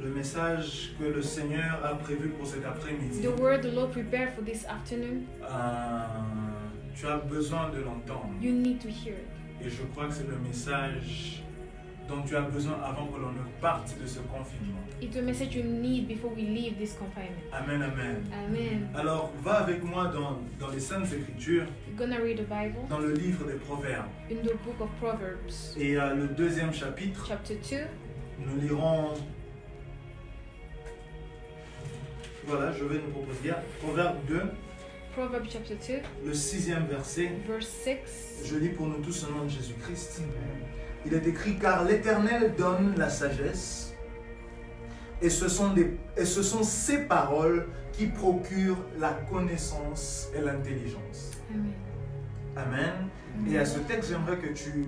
Le message que le Seigneur a prévu pour cet après-midi, The word the Lord prepared for this afternoon, tu as besoin de l'entendre. you need to hear it. Et je crois que c'est le message dont tu as besoin avant que l'on ne parte de ce confinement. It's a message you need before we leave this confinement. Amen, amen. Amen. Alors, va avec moi dans les Saintes Écritures, We're gonna read the Bible dans le livre des Proverbes. in the book of Proverbs, Et le deuxième chapitre, chapter 2. nous lirons... Voilà, je vais nous proposer Proverbe 2, Proverbs chapter 2, le 6e verset. verse 6. Je lis pour nous tous au nom de Jésus-Christ. Il est écrit, car l'Éternel donne la sagesse, et ce sont ces paroles qui procurent la connaissance et l'intelligence. Amen. Amen. Et à ce texte, j'aimerais que tu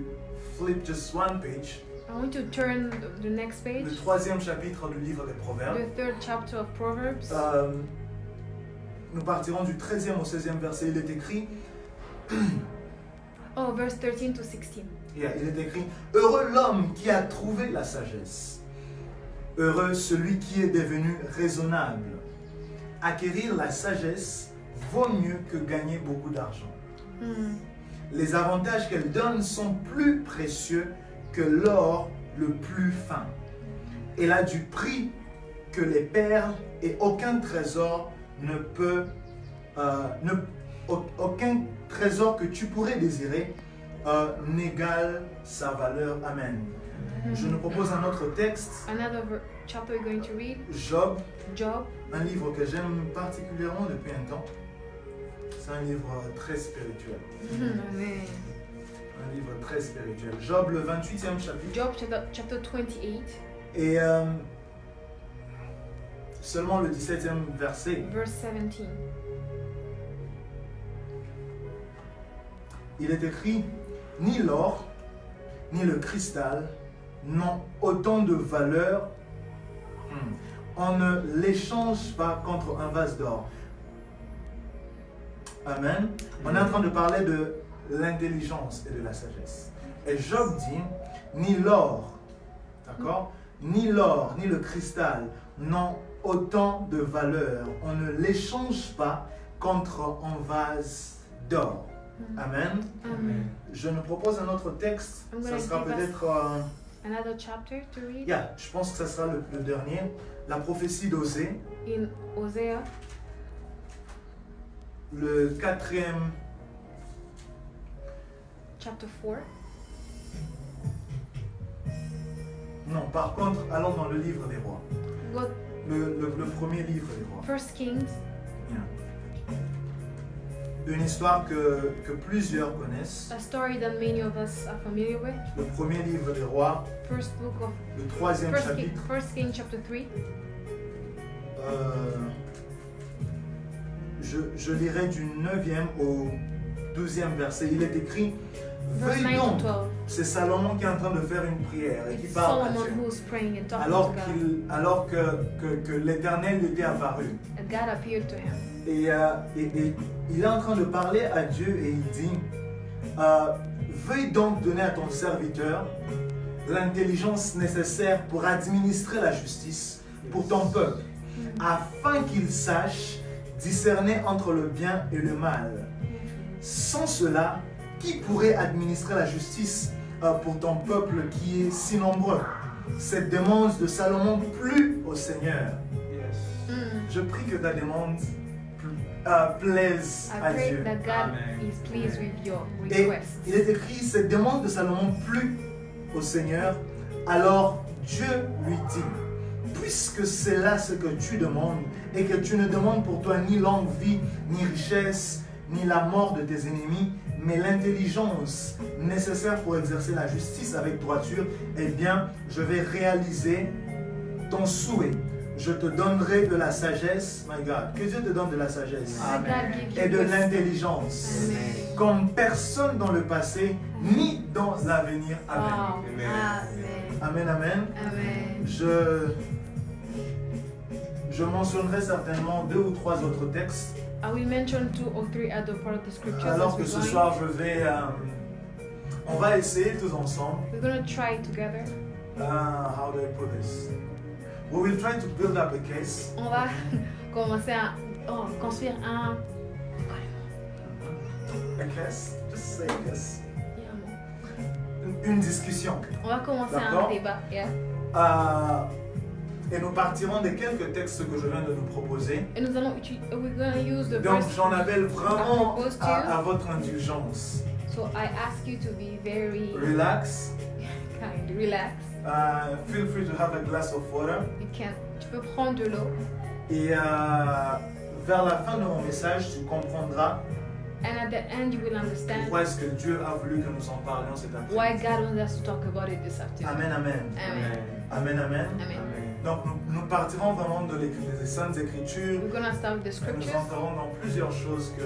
flippes just one page, I want to turn the next page, le 3e chapitre du livre des Proverbes. the 3rd chapter of Proverbs. Nous partirons du 13e au 16e verset. Il est écrit, Oh, verse 13 to 16. il est écrit, heureux l'homme qui a trouvé la sagesse, heureux celui qui est devenu raisonnable. Acquérir la sagesse vaut mieux que gagner beaucoup d'argent. Les avantages qu'elle donne sont plus précieux que l'or le plus fin. Elle a du prix que les perles et aucun trésor ne peut, aucun trésor que tu pourrais désirer n'égale sa valeur. Amen. Je nous propose un autre texte, Another chapter we're going to read, Job, Job, un livre que j'aime particulièrement depuis un temps. C'est un livre très spirituel. Amen. Un livre très spirituel. Job, le 28e chapitre. Job chapter 28, Et seulement le 17e verset. verse 17. Il est écrit, ni l'or, ni le cristal n'ont autant de valeur. On ne l'échange pas contre un vase d'or. Amen. On est en train de parler de l'intelligence et de la sagesse. Et Job dit, ni l'or, d'accord, ni l'or, ni le cristal n'ont autant de valeur. On ne l'échange pas contre un vase d'or. Amen. Amen. Je nous propose un autre texte. I'm Ça gonna sera give us peut-être... Another chapter to read je pense que ça sera le dernier. La prophétie d'Osée, in Hosea, le 4e... chapter 4. Non, par contre, allons dans le livre des rois. Go Le premier livre des rois. First Kings, Une histoire que plusieurs connaissent. a story that many of us are familiar with. Le premier livre des rois, First book of le 3e chapitre. First King chapter 3. Je lirai du 9e au 12e verset. Il est écrit, Verse veuille 9 to donc. 12. C'est Salomon qui est en train de faire une prière et qui It's parle à Solomon Dieu. who's praying and talking Alors, to God. alors que l'Éternel lui était apparu. And God appeared to him. Et il est en train de parler à Dieu et il dit, veuille donc donner à ton serviteur l'intelligence nécessaire pour administrer la justice pour ton peuple, afin qu'il sache discerner entre le bien et le mal. Sans cela, qui pourrait administrer la justice pour ton peuple qui est si nombreux? Cette demande de Salomon plut au Seigneur. Je prie que ta demande plaise I à pray Dieu. that God Amen. is pleased with your Et request. il est écrit, cette demande de Salomon plut au Seigneur. Alors Dieu lui dit, puisque c'est là ce que tu demandes et que tu ne demandes pour toi ni longue vie, ni richesse, ni la mort de tes ennemis, mais l'intelligence nécessaire pour exercer la justice avec droiture, eh bien, je vais réaliser ton souhait. Je te donnerai de la sagesse, my God, que Dieu te donne de la sagesse Let God give you et de wisdom. l'intelligence, Amen. comme personne dans le passé, ni dans l'avenir. Amen. Wow. Amen, Amen. amen. Amen. Je mentionnerai certainement 2 ou 3 autres textes. I will mention 2 or 3 other part of the scriptures Alors as que we're ce going. soir, on va essayer tous ensemble. We're going to try together. How do I put this? We will try to build up a case. On va commencer à construire un... A case? Just say case. Il y a un mot. Une discussion. On va commencer D'accord. un débat. Yeah. Et nous partirons de quelques textes que je viens de nous proposer. Et nous allons we're going to use the Donc verse. j'en appelle vraiment propose to you. à votre indulgence. So I ask you to be very Relax. kind, relax. Feel free to have a glass of water. Tu peux prendre de l'eau. Et vers la fin de mon message, tu comprendras And at the end, you will understand pourquoi est-ce que Dieu a voulu que nous en parlions cet why après-midi. God wants us to talk about it this afternoon. Amen, amen. Amen. Amen, amen. Amen. Donc nous partirons vraiment des Saintes Écritures. We're going to start with the Et nous scriptures. entrerons dans plusieurs choses que...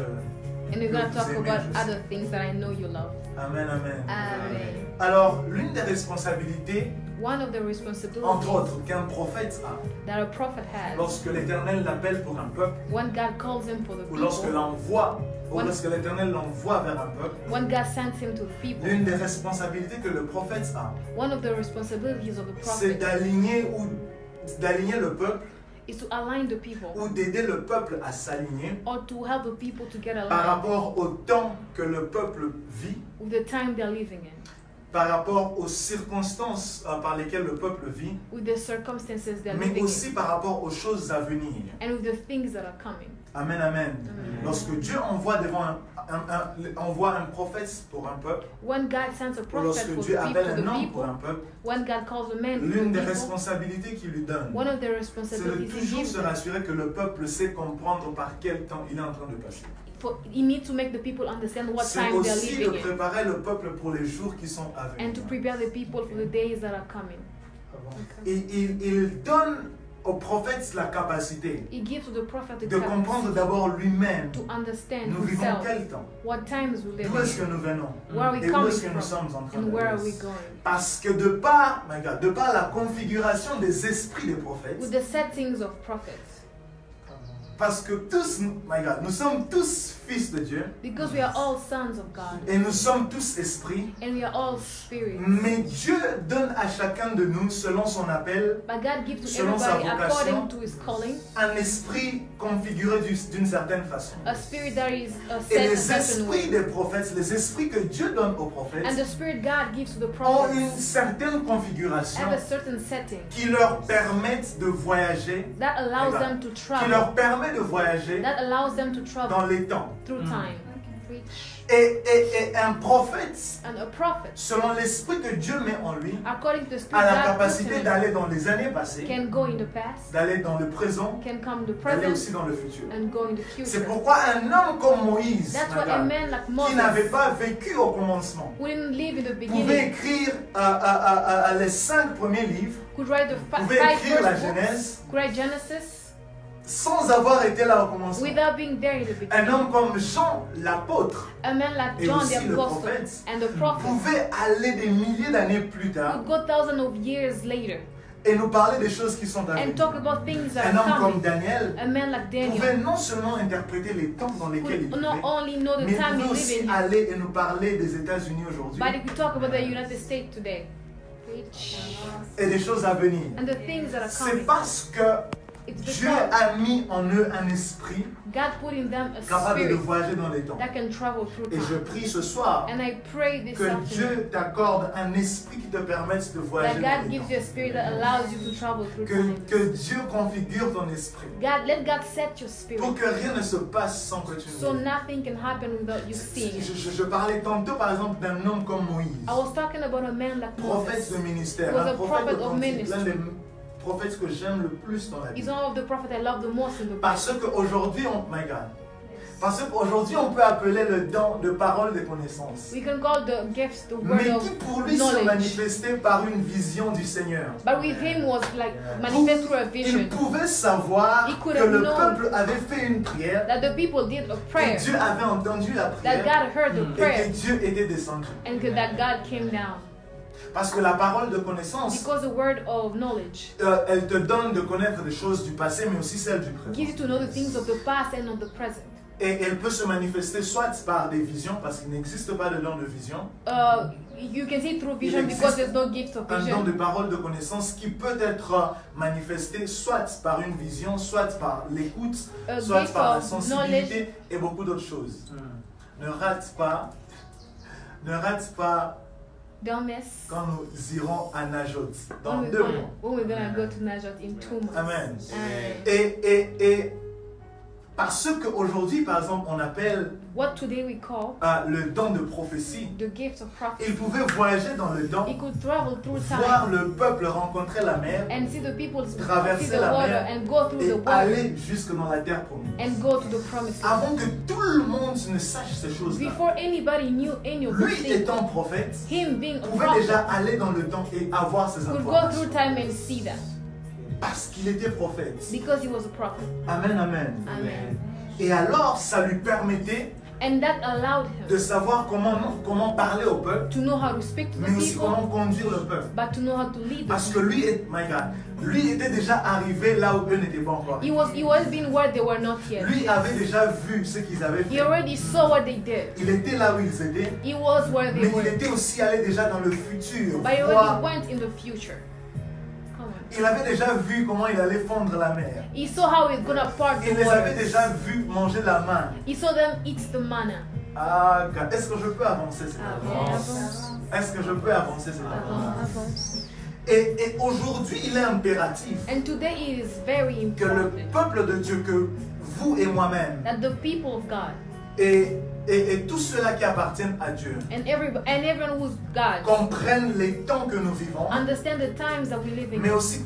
And we're going to talk vous aimez, about je sais. other things that I know you love. Amen, amen. Amen. Alors, l'une des responsabilités, One of the entre responsibilities autres, qu'un prophète a, that a prophet has lorsque l'Éternel l'appelle pour un peuple, when God calls him for the ou lorsque people, l'envoie, ou When- lorsque l'Éternel l'envoie vers un peuple, when God sends him to the people, l'une des responsabilités que le prophète a, one of the responsibilities of the c'est prophet d'aligner le peuple is to align the people ou d'aider le peuple à s'aligner or to help the people to get par aligned rapport au temps que le peuple vit, with the time they're living in, par rapport aux circonstances par lesquelles le peuple vit, with the circumstances they're mais living aussi in, par rapport aux choses à venir. and with the things that are coming. Amen, amen. Amen. Lorsque Dieu envoie envoie un prophète pour un peuple, When God sends a ou prophet lorsque for Dieu the appelle people, to un the homme pour people, un peuple, when God calls a man l'une to des the people, responsabilités qu'il lui donne, one of the c'est de responsibilities he toujours gives se them, rassurer que le peuple sait comprendre par quel temps il est en train de passer. he needs to make the people understand what C'est time they're aussi de living in, préparer le peuple pour les jours qui sont à venir. and to prepare the people for the days that are coming. Et il donne au prophète la capacité He gives to the prophet the de comprendre capacity d'abord lui-même. to understand Nous vivons himself, quel temps? what times we live D'où est-ce in, que nous venons? where are we Et où coming est-ce que nous from, sommes en train and where are we d'aller? going. Parce que de par la configuration des esprits des prophètes, With the settings of prophets, parce que tous, nous sommes tous fils de Dieu because we are all sons of God, et nous sommes tous esprits, and we are all spirits. mais Dieu donne à chacun de nous, selon son appel, But God gives to Selon sa everybody vocation, according to his calling un esprit configuré d'une certaine façon. a spirit that is Et set a les certain esprits way. des prophètes, les esprits que Dieu donne aux And prophètes, the spirit God gives to the ont une prophets certaine configuration have a certain setting qui leur permettent de voyager, that allows Regarde. them to qui travel, leur permet de voyager that allows them to dans travel les temps. through time. Et un prophète, And a prophet, selon l'esprit que Dieu met en lui, according to the a spirit la God puts capacité in him, d'aller dans les années passées, can go in the past, d'aller dans le présent, can come in the d'aller aussi present, dans le futur. and go in the C'est future. pourquoi un homme comme Moïse, That's why a man like qui n'avait Moses, pas vécu au commencement, who didn't live in the pouvait beginning, écrire les 5 premiers livres, could write the pouvait five écrire la first books, Genèse, could write Genesis, sans avoir été là au commencement. without being there in the Un beginning. homme comme Jean, l'apôtre, A man like Et John aussi the le Apostle prophète and the prophet pouvait aller des milliers d'années plus tard would go thousands of years later et nous parler des choses qui sont à and venir. talk about things that Un are homme comme coming. Daniel A man like pouvait Daniel non seulement interpréter les temps dans lesquels il could not vivait, only know the mais time pouvait he aussi lived in, aller et nous parler des États-Unis aujourd'hui but he could talk about the United States today. et des choses à venir. And the things that are C'est coming. parce que It's Dieu because a mis en eux un esprit God put in them a capable de spirit voyager dans les temps. that can travel through Et je time. prie ce soir And I pray this que afternoon Dieu t'accorde un esprit qui te permette de that voyager dans God les gives temps. you a spirit that allows you to travel through time. Que Dieu configure ton esprit Let God set your spirit pour que rien ne se passe sans que tu so ne le nothing can happen without you seeing it. je parlais tantôt par exemple d'un homme comme Moïse, I was talking about a man like prophète Moses. de ministère, Was un a prophète prophet of authentique, ministry. l'un des prophètes que j'aime le plus dans la He's Bible. one of the prophets I love the most in the Bible. Parce qu'aujourd'hui, parce qu'aujourd'hui on peut appeler le don de parole de connaissance. We can call the gifts the word Mais of qui pour lui se knowledge. manifestait par une vision du Seigneur. But with him was like manifest through a Il vision pouvait savoir He could que have le known peuple avait fait une prière, that the people did a prayer, que Dieu avait entendu la that prière God heard the et prayer, que Dieu était descendu. and that God came down. Parce que la parole de connaissance, Because the word of knowledge elle te donne de connaître des choses du passé, mais aussi celles du présent. gives you to know the things of the past and of the present. Et elle peut se manifester soit par des visions, parce qu'il n'existe pas de don de vision, You can see through Il vision existe because there's no gift of un don vision. de parole de connaissance qui peut être manifesté soit par une vision, soit par l'écoute, A soit gift par la of knowledge. sensibilité et beaucoup d'autres choses. Ne rate pas Don't miss. quand nous irons à Najot dans When 2 mois. we're gonna go to Najat in 2 months. Amen. Amen. Et parce qu'aujourd'hui, par exemple, on appelle What today we call le don de prophétie, the gift of prophecy. il pouvait voyager dans le don, He could travel through voir time le peuple rencontrer la mer and see the people traverser see the la water mer and go through the et water aller jusque dans la terre promise. and go to the promised land. Avant que tout le monde ne sache ces choses-là, Before anybody knew any of those lui things, étant prophète, him being a pouvait prophet déjà aller dans le temps et avoir ces could go informations. through time and see that Parce qu'il était prophète. because he was a prophet. Amen, amen. Amen. Et alors, ça lui permettait And that allowed de him savoir comment parler au peuple, to know how to speak to mais the aussi people, comment conduire le peuple. but to know how to lead Parce them. que lui était déjà arrivé là où eux n'étaient pas encore. He was been where they were not yet. Lui avait déjà vu ce qu'ils avaient He fait. already saw what they did. Il était là où ils étaient, He was where they mais il were. était aussi allé déjà dans le futur. But he voir. already went in the future. Come on. Il avait déjà vu comment il allait fondre la mer. He saw how he's gonna part the Il les avait waters. déjà vus manger la main. He saw them eat the manna. Ah, God. Est-ce que je peux avancer cette avance? Avance. Est-ce que je peux avancer cette avance? Avance. Et aujourd'hui, il est impératif And today it is very que le important peuple de Dieu, que vous et moi-même, that the people of God et tous ceux-là qui appartiennent à Dieu, and everyone who's God comprennent les temps que nous vivons, understand the times that we live mais in. aussi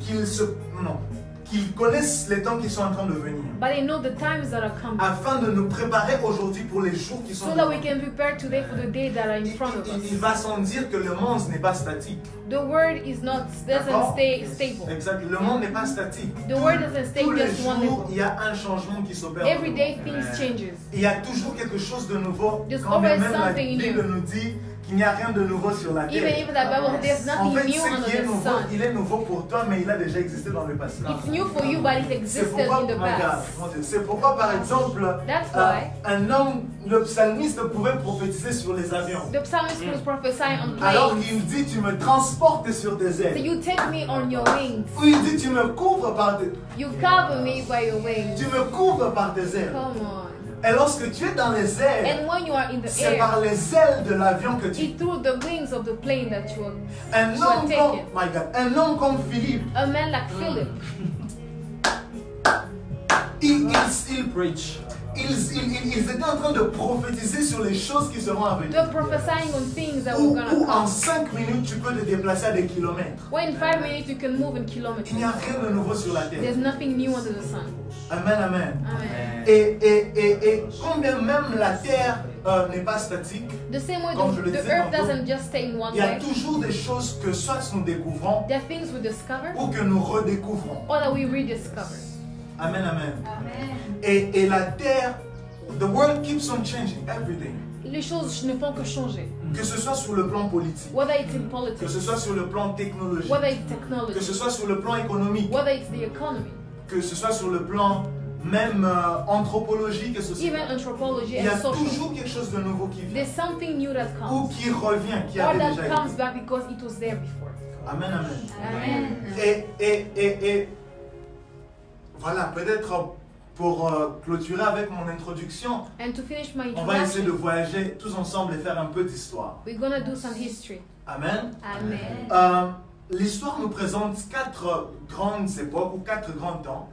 qu'ils connaissent les temps qui sont en train de venir, But they know the times that are coming. afin de nous préparer aujourd'hui pour les jours qui sont So that we devant. can prepare today for the days that are in front of Il us. va sans dire que le monde n'est pas statique. The word is not doesn't D'accord? stay stable. Exact. Le monde n'est pas statique. The word doesn't stay Tous les just one jours, level. il y a un changement qui s'opère. dans Every le day monde. things changes. Il y a toujours quelque chose de nouveau. There's Quand bien always même la something Bible new. nous dit qu'il n'y a rien de nouveau sur la Even terre. if the Bible there's En nothing fait, new ce under qui est the nouveau, sun. il est nouveau pour toi, mais il a déjà existé dans le passé. It's new for you, but it C'est existed pourquoi, in the regarde, past. mon Dieu, c'est pourquoi, par exemple, That's why un homme, le psalmiste pouvait prophétiser sur les avions. the psalmist was prophesying on Alors planes. qu'il dit, tu me transportes sur tes So ailes. you take me on your wings. Ou il dit, tu me couvres par tes, You cover me by your wings. tu me couvres par tes ailes. Come on. Et lorsque tu es dans les airs, And when you are in the c'est air, par les ailes de l'avion que tu... it's through the wings of the plane that you are Un you are homme taken. comme, my God, un homme comme Philippe, A man like Philip, Preach. ils étaient en train de prophétiser sur les choses qui seront à venir. they're prophesying on things that were Où gonna en come. 5 minutes, tu peux te déplacer à des kilomètres. When in 5 minutes you can move in Il kilometers. n'y a rien de nouveau sur la terre. There's nothing new under the sun. Amen, amen. Amen. Et combien même la terre n'est pas statique, The same way Comme je le the disais earth tantôt, doesn't just stay in one il y a way. toujours des choses que soit nous découvrons There are things we discover ou que nous redécouvrons. or that we rediscover. Amen, amen. Et la terre, the world keeps on changing every day. Les choses ne font que changer. Que ce soit sur le plan politique, Whether it's in que politics, ce soit sur le plan technologique, whether it's que technology, ce soit sur le plan économique, whether it's the economy, que ce soit sur le plan même anthropologique et social. even anthropology Il y a and social. toujours quelque chose de nouveau qui vient There's something new that ou comes. qui revient, qui Or avait that déjà comes été. back because it was there before. Amen, amen. Amen. Et voilà, peut-être pour clôturer avec mon introduction, And to finish my on va essayer de introduction, voyager tous ensemble et faire un peu d'histoire. we're gonna do some history. Amen. Amen. L'histoire nous présente 4 grandes époques ou 4 grands temps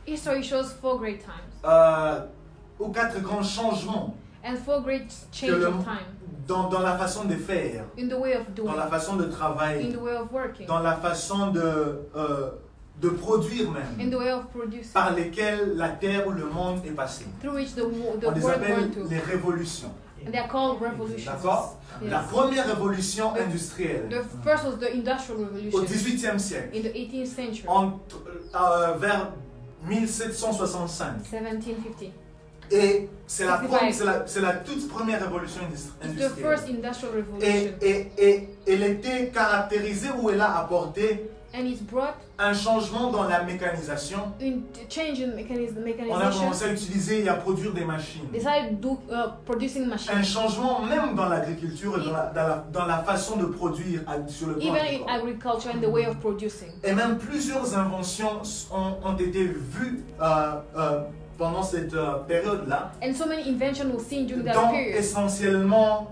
History shows 4 great times ou 4 grands changements and 4 great que change le- of time dans la façon de faire, in the way of dans doing, la façon de in travailler, the way of working, dans la façon de produire même, in the way of producing, par lesquelles la terre ou le monde est passé. through which the On les world appelle went to. les révolutions. And they are called revolutions. D'accord? Yes. La première révolution industrielle The first was the Industrial au Revolution XVIIIe siècle, in the 18th century, vers 1765. 1750. Et c'est la, 65. c'est la toute première révolution It's the industrielle. first Industrial Revolution. Et elle était caractérisée où elle a apporté And it's brought un changement dans la mécanisation. in change in On a mechanization. commencé à utiliser et à produire des machines. They started producing Un machines. changement même dans l'agriculture et dans la façon de produire sur le plan Even in agricole. agriculture and the way of producing. Et même plusieurs inventions ont été vues pendant cette période-là, And so many inventions were seen during that dont period. essentiellement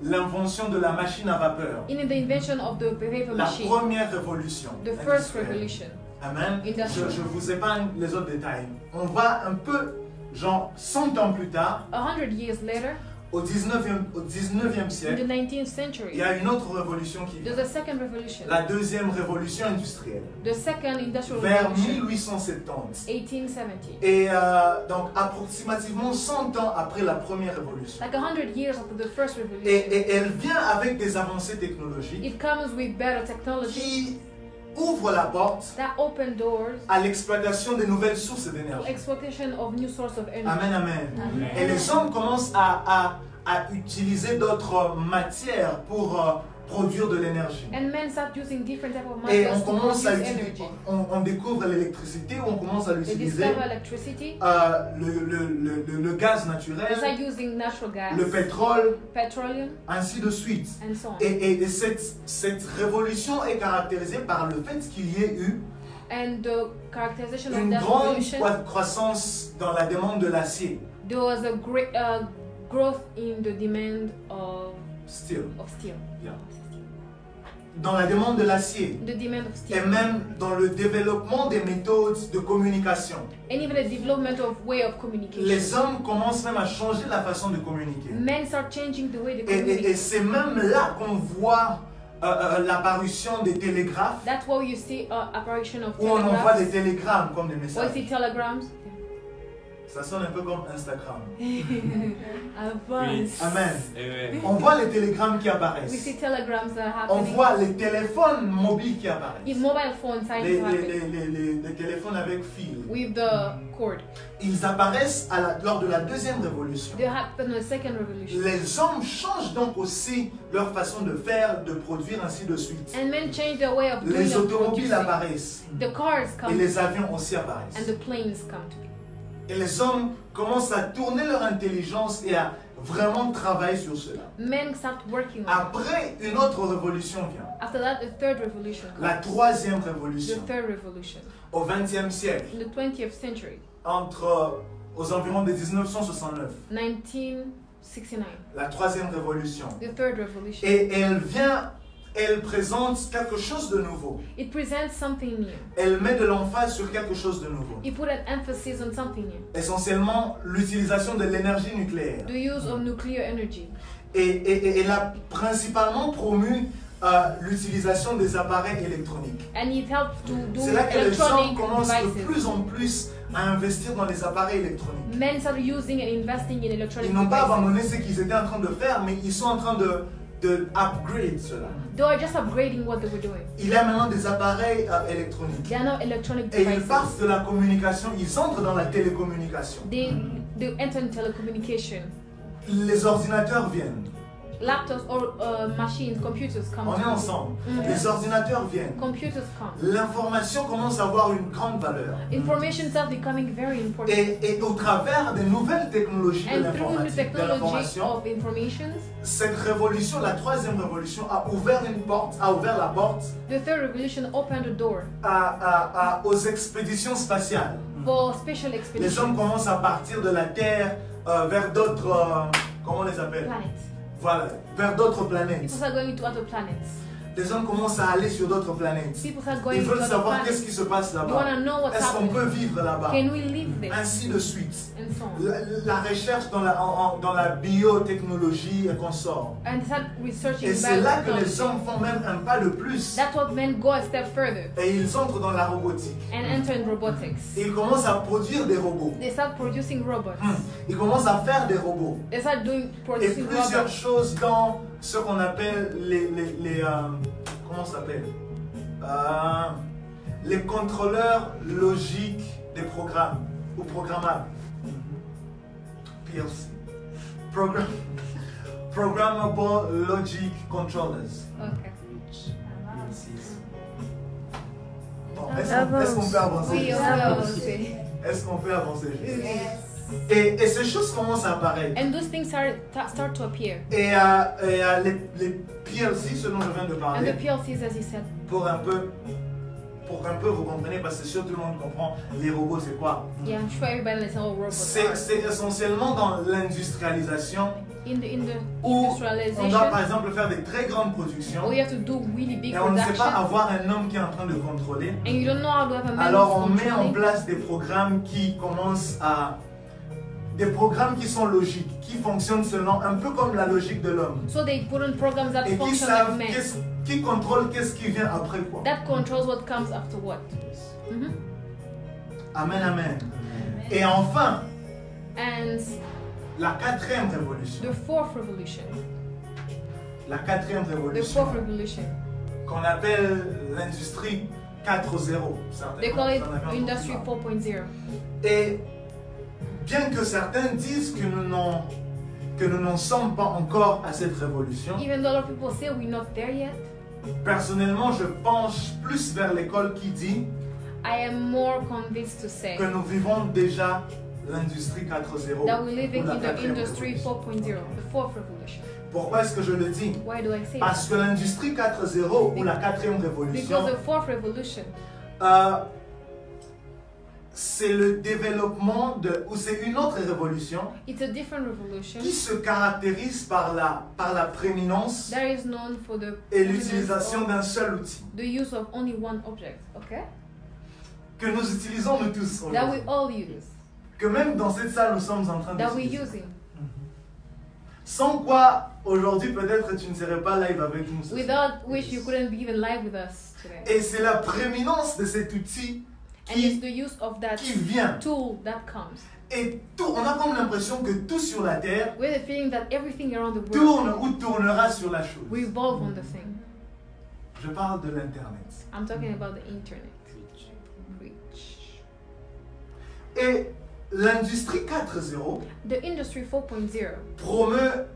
l'invention de la machine à vapeur. In the invention of the paper La machine, première révolution. the first industrielle. revolution. Amen. Industrial. Je vous épargne les autres détails. On va un peu, genre 100 ans plus tard, 100 years later, au 19e in the siècle, 19th il century, y a une autre révolution qui vient. there's a second revolution. La deuxième révolution industrielle, The second industrial vers revolution, 1870. 1870. Et donc approximativement 100 ans après la première révolution. Like 100 years after the first Et, revolution, et elle vient avec des avancées technologiques it comes with better technology qui ouvrent la porte that open doors à l'exploitation des nouvelles sources to d'énergie. exploitation of new sources of energy. Amen, amen. Amen. Et les hommes commencent à utiliser d'autres matières pour produire de l'énergie. And men start using different type of Et materials on to commence à produce utiliser, energy. on découvre l'électricité, on commence à They l'utiliser, discover electricity. le gaz They naturel, start using natural gas, le pétrole, petroleum, ainsi de suite. and so on. Et cette révolution est caractérisée par le fait qu'il y ait eu And the characterization of une that grande revolution, croissance dans la demande de l'acier, there was a great growth in the demand of steel, steel. yeah. Dans la demande de l'acier, The demand of et steel. même dans le développement des méthodes de communication. And even the development of way of Les communication. hommes commencent même à changer la façon de communiquer. Men start changing the way they Et communicate. c'est même là qu'on voit l'apparition des télégraphes, That's why you see apparition of où on envoie des telegrams. télégrammes comme des Why messages. you see telegrams? Ça sonne un peu comme Instagram. Advance. Amen. Amen. On voit les télégrammes qui We apparaissent. see telegrams that are On happening. voit les téléphones mobiles qui apparaissent. In mobile phones starting Les, to happen les téléphones avec fil. with the cord. Ils apparaissent lors de la deuxième révolution. They happen in the second revolution. Les hommes changent donc aussi leur façon de faire, de produire, ainsi de suite. And men change their way of doing Les and automobiles producing. apparaissent The cars et come les avions aussi and apparaissent. the planes come to be. Et les hommes commencent à tourner leur intelligence et à vraiment travailler sur cela. Men start working on it. Après, une autre révolution vient. After that, the third revolution La comes. troisième The révolution. third revolution. Au XXe siècle, In the 20th century, aux environs de 1969. 1969. La troisième révolution. The third revolution. Et elle présente quelque chose de nouveau. It presents something new. Elle met de l'emphase sur quelque chose de nouveau. It put an emphasis on something new. Essentiellement, l'utilisation de l'énergie nucléaire. The use of nuclear energy. Et elle a principalement promu l'utilisation des appareils électroniques. And it helps to do C'est là que les gens electronic commencent de devices. plus en plus à investir dans les appareils électroniques. Men start using and investing in electronic Ils n'ont pas devices. abandonné ce qu'ils étaient en train de faire, mais ils sont en train de upgrade cela. They are just upgrading what they were doing. Il y a maintenant des appareils électroniques. They are now electronic Et ils devices. partent de la communication, ils entrent dans la télécommunication. They enter in telecommunication. Les ordinateurs viennent. Laptops or machines, computers come. On est ensemble. Les ordinateurs viennent. Computers come. L'information commence à avoir une grande valeur. Information starts becoming very important. Et au travers des nouvelles technologies de And through the l'informatique, de technology l'information, of information, cette révolution, la troisième révolution, a ouvert la porte the third revolution opened the door aux expéditions spatiales. for special Les expeditions. hommes commencent à partir de la Terre vers d'autres, comment on les appelle? Planets. Voilà, vers d'autres planètes. People are going to other planets. Les hommes commencent à aller sur d'autres planètes. People are going Ils to veulent other savoir qu'est-ce planets. qui se passe You là-bas. want to know what's Est-ce qu'on happening? peut vivre là-bas? Can we live there? Ainsi de suite. And so on. La recherche dans la biotechnologie et consorts. And they start researching Et c'est là que les biotechnology. hommes font même un pas de plus. That's what men go a step further Et ils entrent dans la robotique. and enter in robotics. Et ils commencent à produire des robots. They start producing robots. Ils commencent à faire des robots. They start Et producing plusieurs robots. choses dans ce qu'on appelle comment ça s'appelle? Les contrôleurs logiques des programmes ou programmables. PLC. Programmable Logic Controllers. Okay. Est-ce qu'on peut avancer? Oui, juste? on va avancer. Est-ce qu'on peut avancer? Juste? Yes. Et ces choses commencent à apparaître. And those things start to appear. Et les PLC, ce dont je viens de And the parler, PLCs, as you said, pour un peu vous comprenez, parce que sûr tout le monde comprend, les robots c'est quoi? yeah, I'm sure everybody knows how robots C'est are. essentiellement dans l'industrialisation In the où on industrialization, doit par exemple faire des très grandes productions we have to do really big et on ne sait pas production, avoir un homme qui est en train de contrôler. and you don't know how to have a man Alors on who's met en controlling. place des programmes qui commencent à... Des programmes qui sont logiques, qui fonctionnent selon un peu comme la logique de l'homme. So they put on programs that Et qui function like savent men. qui contrôlent qu'est-ce qui vient après quoi. That controls what comes after what. Mhm. Amen, amen. Et enfin, And la quatrième révolution. the fourth revolution, La quatrième the révolution fourth revolution, qu'on appelle l'industrie 4.0. they call it Vous en avez entendu Industry parler. 4.0. Et bien que certains disent que nous n'en sommes pas encore à cette révolution, Even though a lot of people say we're not there yet, personnellement, je penche plus vers l'école qui dit I am more convinced to say que nous vivons déjà l'industrie 4.0. that we're living ou la in the quatrième Industry révolution. 4.0, the fourth revolution. Pourquoi est-ce que je le dis? Why do I say Parce that? que l'industrie 4.0 ou la quatrième révolution, Because the fourth revolution, c'est le développement ou c'est une autre révolution it's a different revolution qui se caractérise par la prééminence that is known for the et prominence l'utilisation of d'un seul outil the use of only one object, okay? que nous utilisons nous tous That aujourd'hui. we all use, Que même dans cette salle nous sommes en train that we're d'utiliser. using. Sans quoi aujourd'hui peut-être tu ne serais pas live avec nous. ce soir. Without which you couldn't be even live with us today. Et c'est la prééminence de cet outil And it's qui the use of that vient. tool that comes. Et tout, on a comme l'impression que tout sur la terre With the feeling that everything around the world tourne ou tournera sur la chose. revolve on the thing. Je parle de l'internet. I'm talking about the internet. Preach. Et l'industrie 4.0 The Industry 4.0 promeut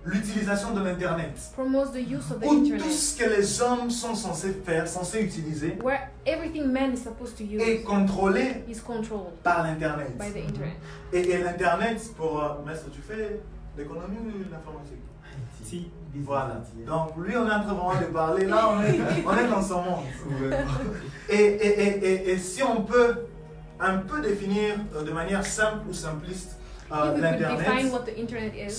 l'utilisation de l'internet. promotes the use of the Où tout internet, ce que les hommes sont censés faire, censés utiliser, where everything man is supposed to est use contrôlé is controlled par l'internet. by the internet. Et l'internet, pour maître, tu fais l'économie ou l'informatique? Si. Voilà. Donc lui, on est en train vraiment de parler. Là, on est dans son monde. Et si on peut un peu définir de manière simple ou simpliste If we could define l'internet, what the internet is,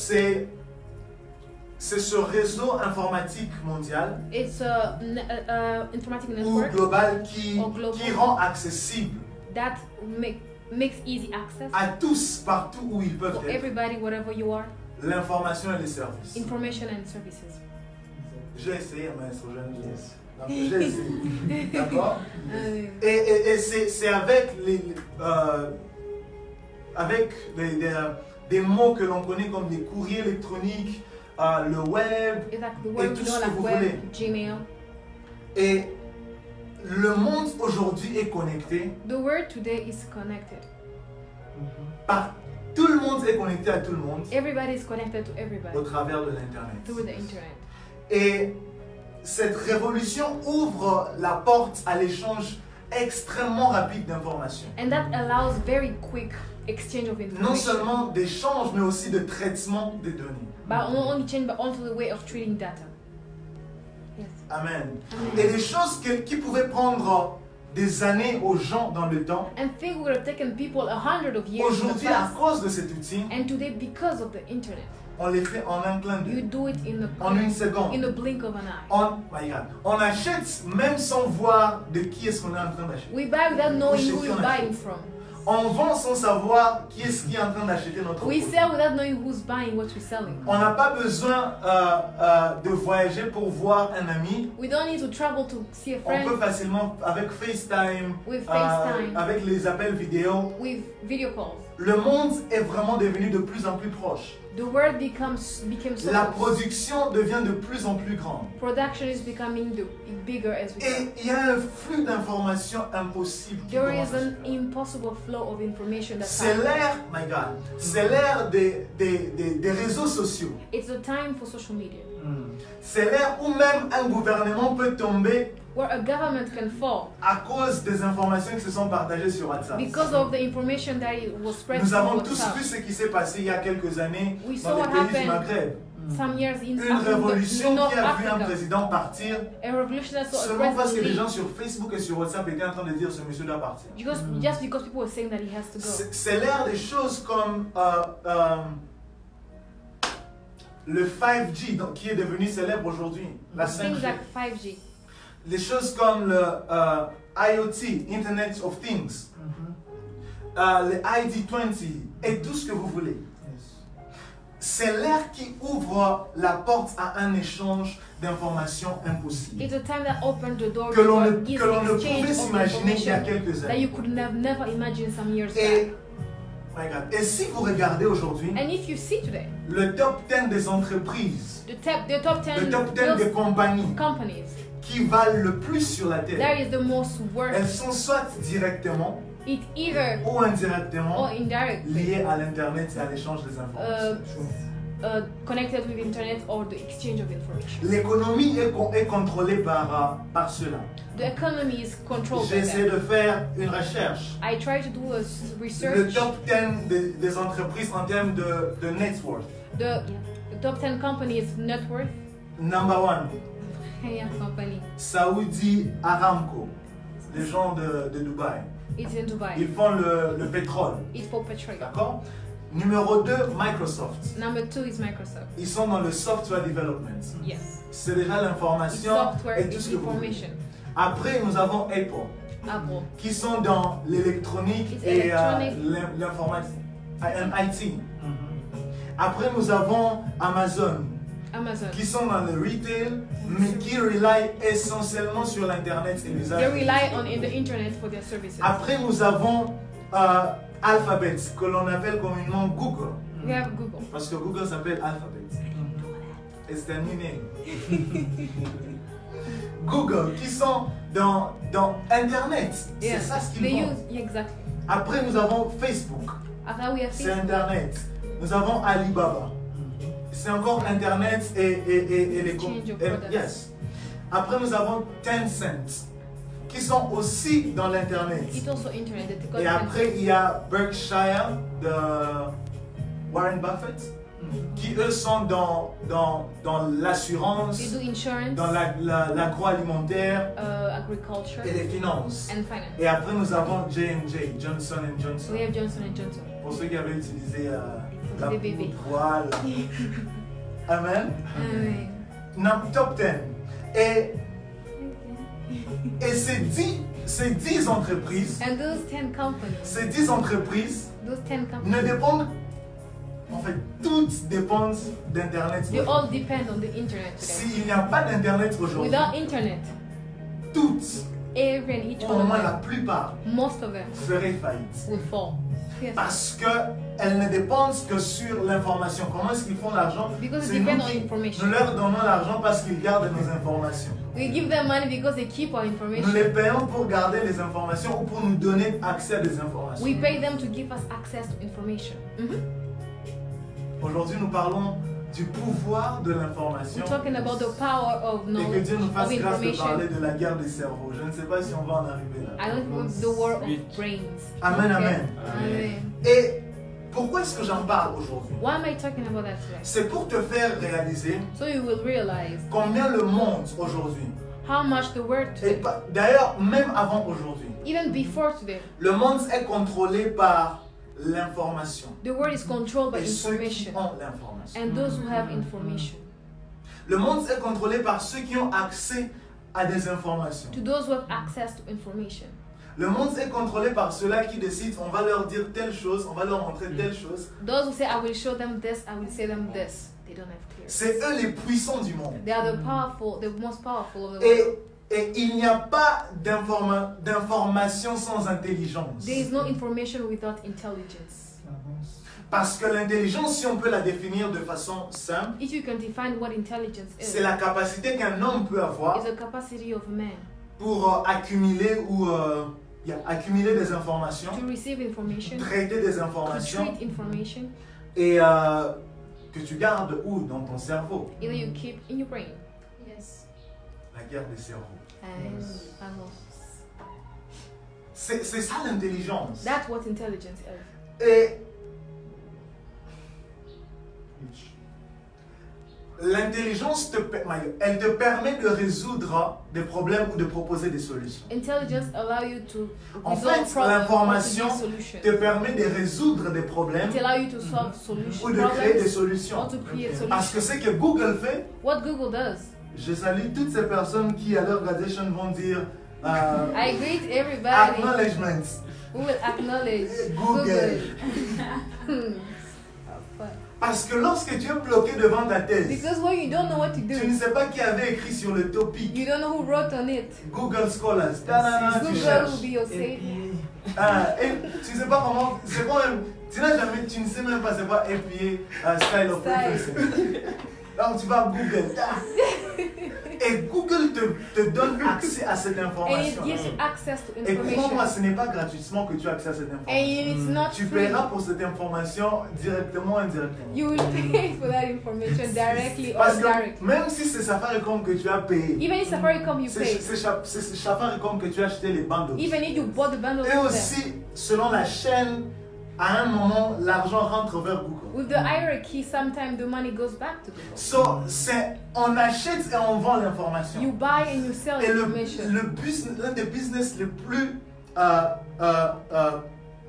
c'est ce réseau informatique mondial it's a informatic ou network global qui Or global. rend accessible that makes easy access à tous partout où ils peuvent for être everybody, wherever you are, l'information et les services. information and services. J'ai essayé, maître, je ne donc, j'ai essayé. D'accord? Et c'est avec des mots que l'on connaît comme des courriers électroniques, le web, It's like the Et web, tout you ce know, que like vous web, voulez. Gmail. et le monde aujourd'hui est connecté The world today is connected. par tout le monde est connecté à tout le monde Everybody is connected to everybody au travers de l'internet. through the internet. Et cette révolution ouvre la porte à l'échange extrêmement rapide d'informations. And that allows very quick exchange of Non information. seulement d'échange, mais aussi de traitement des données. But not only change, but also the way of treating data. Yes. Amen. Amen. Et des choses qui pouvaient prendre des années aux gens dans le temps, And things would have taken people 100 of years in the aujourd'hui, à past. cause de cet outil, And today, because of the internet, on les fait en un clin you d'œil, do it en une in seconde. the blink of an eye. On achète même sans voir de qui est-ce qu'on est en train d'acheter. We buy without knowing who Chez qui we're on achète. buying from. On vend sans savoir qui est-ce qui est en train d'acheter notre We produit. sell without knowing who's buying what we're selling. On n'a pas besoin de voyager pour voir un ami. We don't need to travel to see a On peut friend facilement, avec FaceTime, with FaceTime, avec les appels vidéo, with video calls. le monde est vraiment devenu de plus en plus proche. The world became so La close. production devient de plus en plus grande. Production is becoming bigger as we go. Et il y a un flux d'informations impossible qui There commence is à se an faire. impossible flow of information that's C'est happening. l'ère, my God, c'est l'ère des réseaux sociaux. It's a time for social media. C'est l'ère où même un gouvernement peut tomber where a government can fall à cause des informations qui se sont partagées sur WhatsApp. because of the information that it was spread Nous through avons tous WhatsApp. vu ce qui s'est passé il y a quelques années We dans saw les what pays du happened Maghreb. Some years in Une révolution North qui a vu un Africa. président partir A revolution that saw a seulement parce que les president gens sur Facebook et sur WhatsApp étaient en train de dire ce monsieur doit partir. just because people were saying that he has to go. C'est l'ère des choses comme le 5G donc, qui est devenu célèbre aujourd'hui, la Things 5G. like 5G. Les choses comme le IoT, Internet of Things, le ID20 et tout ce que vous voulez. C'est l'ère qui ouvre la porte à un échange d'informations impossible. It's a time that opened the door Que l'on to ne, easy que l'on ne exchange pouvait of s'imaginer il y a information quelques that années. you could have never imagined some years Et, back. regarde, et si vous regardez aujourd'hui, And if you see today, le top 10 des entreprises, the top 10 le top 10 des compagnies companies, qui valent le plus sur la that terre, is the most elles worth. sont soit directement It either ou indirectement or indirectly liées à l'Internet et à l'échange des informations. connected with internet or the exchange of information. L'économie est contrôlée par cela. The economy is controlled by J'essaie that. de faire une recherche. I try to do a Le research. top 10 des entreprises en termes de net worth. The top 10 companies net worth. Number 1, Yeah, company. Saudi Aramco, les gens de Dubaï. It's in Dubai. Ils font le pétrole. It's for petroleum. D'accord? Numéro 2, Microsoft. Number 2 is Microsoft. Ils sont dans le software development. Yes. C'est déjà It's l'information software, et tout it's ce que vous voulez. information. Après, nous avons Apple, Apple. qui sont dans l'électronique It's et electronic. l'informatique, IT. Après, nous avons Amazon, Amazon. qui sont dans le retail, mais qui rely essentiellement sur l'Internet et l'usage. They rely on the internet for their services. Après, nous avons Alphabet, que l'on appelle communément Google, We have Google. parce que Google s'appelle Alphabet. Et c'est un name. Google, qui sont dans Internet. C'est Yeah. ça ce qu'ils They font. use yeah, exactly. Après, nous avons Facebook. After we have C'est Facebook. Internet. Nous avons Alibaba. C'est encore Internet et les Exchange of et- products. yes. Après, nous avons Tencent, qui sont aussi dans l'Internet. It's also internet. The Et après, il y a Berkshire de Warren Buffett, qui eux sont dans l'assurance, They do insurance, dans l'agroalimentaire agriculture, et les finances. and finance. Et après, nous avons J&J, Johnson Johnson. We have Johnson & Johnson. Pour ceux qui avaient utilisé la Des bébés. poudre, Amen. Amen. Top 10. Et ces 10 entreprises, And those 10 companies, ces 10 entreprises those 10 companies, ne dépendent, en fait, toutes dépendent d'Internet. they all depend on the internet today. S'il n'y a pas d'Internet aujourd'hui, Without internet, toutes, every and each au one of moins la them, plupart, most of them feraient faillite. will fall. Yes. Parce qu'elles ne dépendent que sur l'information. Comment est-ce qu'ils font l'argent? Because C'est it nous depends on qui information. nous leur donnons l'argent parce qu'ils gardent nos informations. We give them money because they keep our Nous information. les payons pour garder les informations ou pour nous donner accès à des informations. We pay them to give us access to information. Aujourd'hui, nous parlons du pouvoir de l'information. We're talking about the power of Et que knowledge, Dieu nous of fasse grâce de information. parler de la guerre des cerveaux. Je ne sais pas si on va en arriver là. I don't know the war of brains. Amen, Okay? amen. Amen. Et pourquoi est-ce que j'en parle aujourd'hui? Why am I talking about that today? C'est pour te faire réaliser So you will realize combien le monde aujourd'hui, how much the world et today, d'ailleurs même avant aujourd'hui, even before today, le monde est contrôlé par l'information. the world is controlled by Et ceux qui information ont l'information. and those who have information. Le monde est contrôlé par ceux qui ont accès à des informations. To those who have access to information. Le monde est contrôlé par ceux-là qui décident, on va leur dire telle chose, on va leur montrer telle chose. Those who say, I will show them this, I will say them this. They don't have clear. C'est eux les puissants du monde. They are the powerful, the most powerful of the Et, world. et il n'y a pas d'information sans intelligence. There is no information without intelligence. Parce que l'intelligence, si on peut la définir de façon simple, If you can define what intelligence c'est is, la capacité qu'un homme peut avoir it's a capacity of man pour accumuler ou accumuler des informations, to receive information, traiter des to informations treat information, et que tu gardes où dans ton cerveau. either you keep in your brain. Yes. La guerre des cerveaux. and others. C'est ça l'intelligence. That's what intelligence is. Et l'intelligence, elle te permet de résoudre des problèmes ou de proposer des solutions. Intelligence allow you to En resolve fait, problems l'information or to give solutions. te permet de résoudre des problèmes It allow you to solve solutions, ou de créer des problems solutions. or to create Parce que solutions. ce que Google fait, What Google does. je salue toutes ces personnes qui à leur graduation vont dire I greet everybody acknowledgements. who will acknowledge Google. Parce que lorsque tu es bloqué devant ta thèse, Because when you don't know what to tu ne do, sais pas qui avait écrit sur le topic. you don't know who wrote on it. Google Scholars. Tu Google cherches. will be your savior. Et tu ne sais pas comment. C'est quoi même. Tu ne sais même pas c'est quoi APA Style of Style. Referencing. Donc tu vas Google. Et Google te donne accès à cette And it information. gives you access to Et crois-moi, information. ce n'est pas gratuitement que tu as accès à cette And information. it's not Tu free. paieras pour cette information directement ou indirectement. You will pay for that information directly or Parce que indirectly. même si c'est Safaricom que tu as payé, Even if Safaricom you pay, c'est Safaricom que tu as acheté les bundles. even if you bought the bundle Et from them, aussi, selon la chaîne, à un moment, l'argent rentre vers Google. with the hierarchy, sometimes the money goes back to Google. So, on achète et on vend l'information. You buy and you sell Et information. l'un des business les plus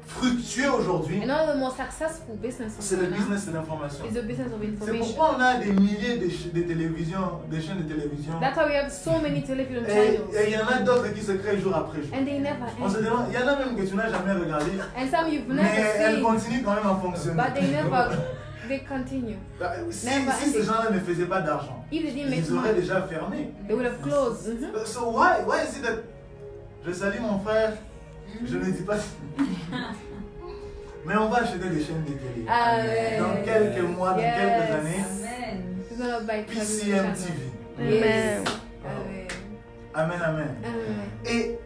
fructueux aujourd'hui, And one of the most successful businesses c'est le right now business de l'information. is the business of C'est information. pourquoi on a des milliers de chaînes de télévision. That's why we have so many television Et channels. il y en a d'autres qui se créent jour après jour. And they never On se end. demande, il y en a même que tu n'as jamais regardé, And some you've mais never elles seen, continuent quand même à fonctionner. but they never, they continue. Si never ces ending. gens-là ne faisaient pas d'argent, If they didn't make ils auraient money, déjà fermé. they would have closed. So why is it that... Je salue mon frère, je ne dis pas... Mais on va acheter des chaînes de télé. Amen. Dans quelques mois, dans Yes. quelques années, Amen. We're gonna buy television PCM channels. TV. Yes. Amen. Amen. Amen. Amen. Et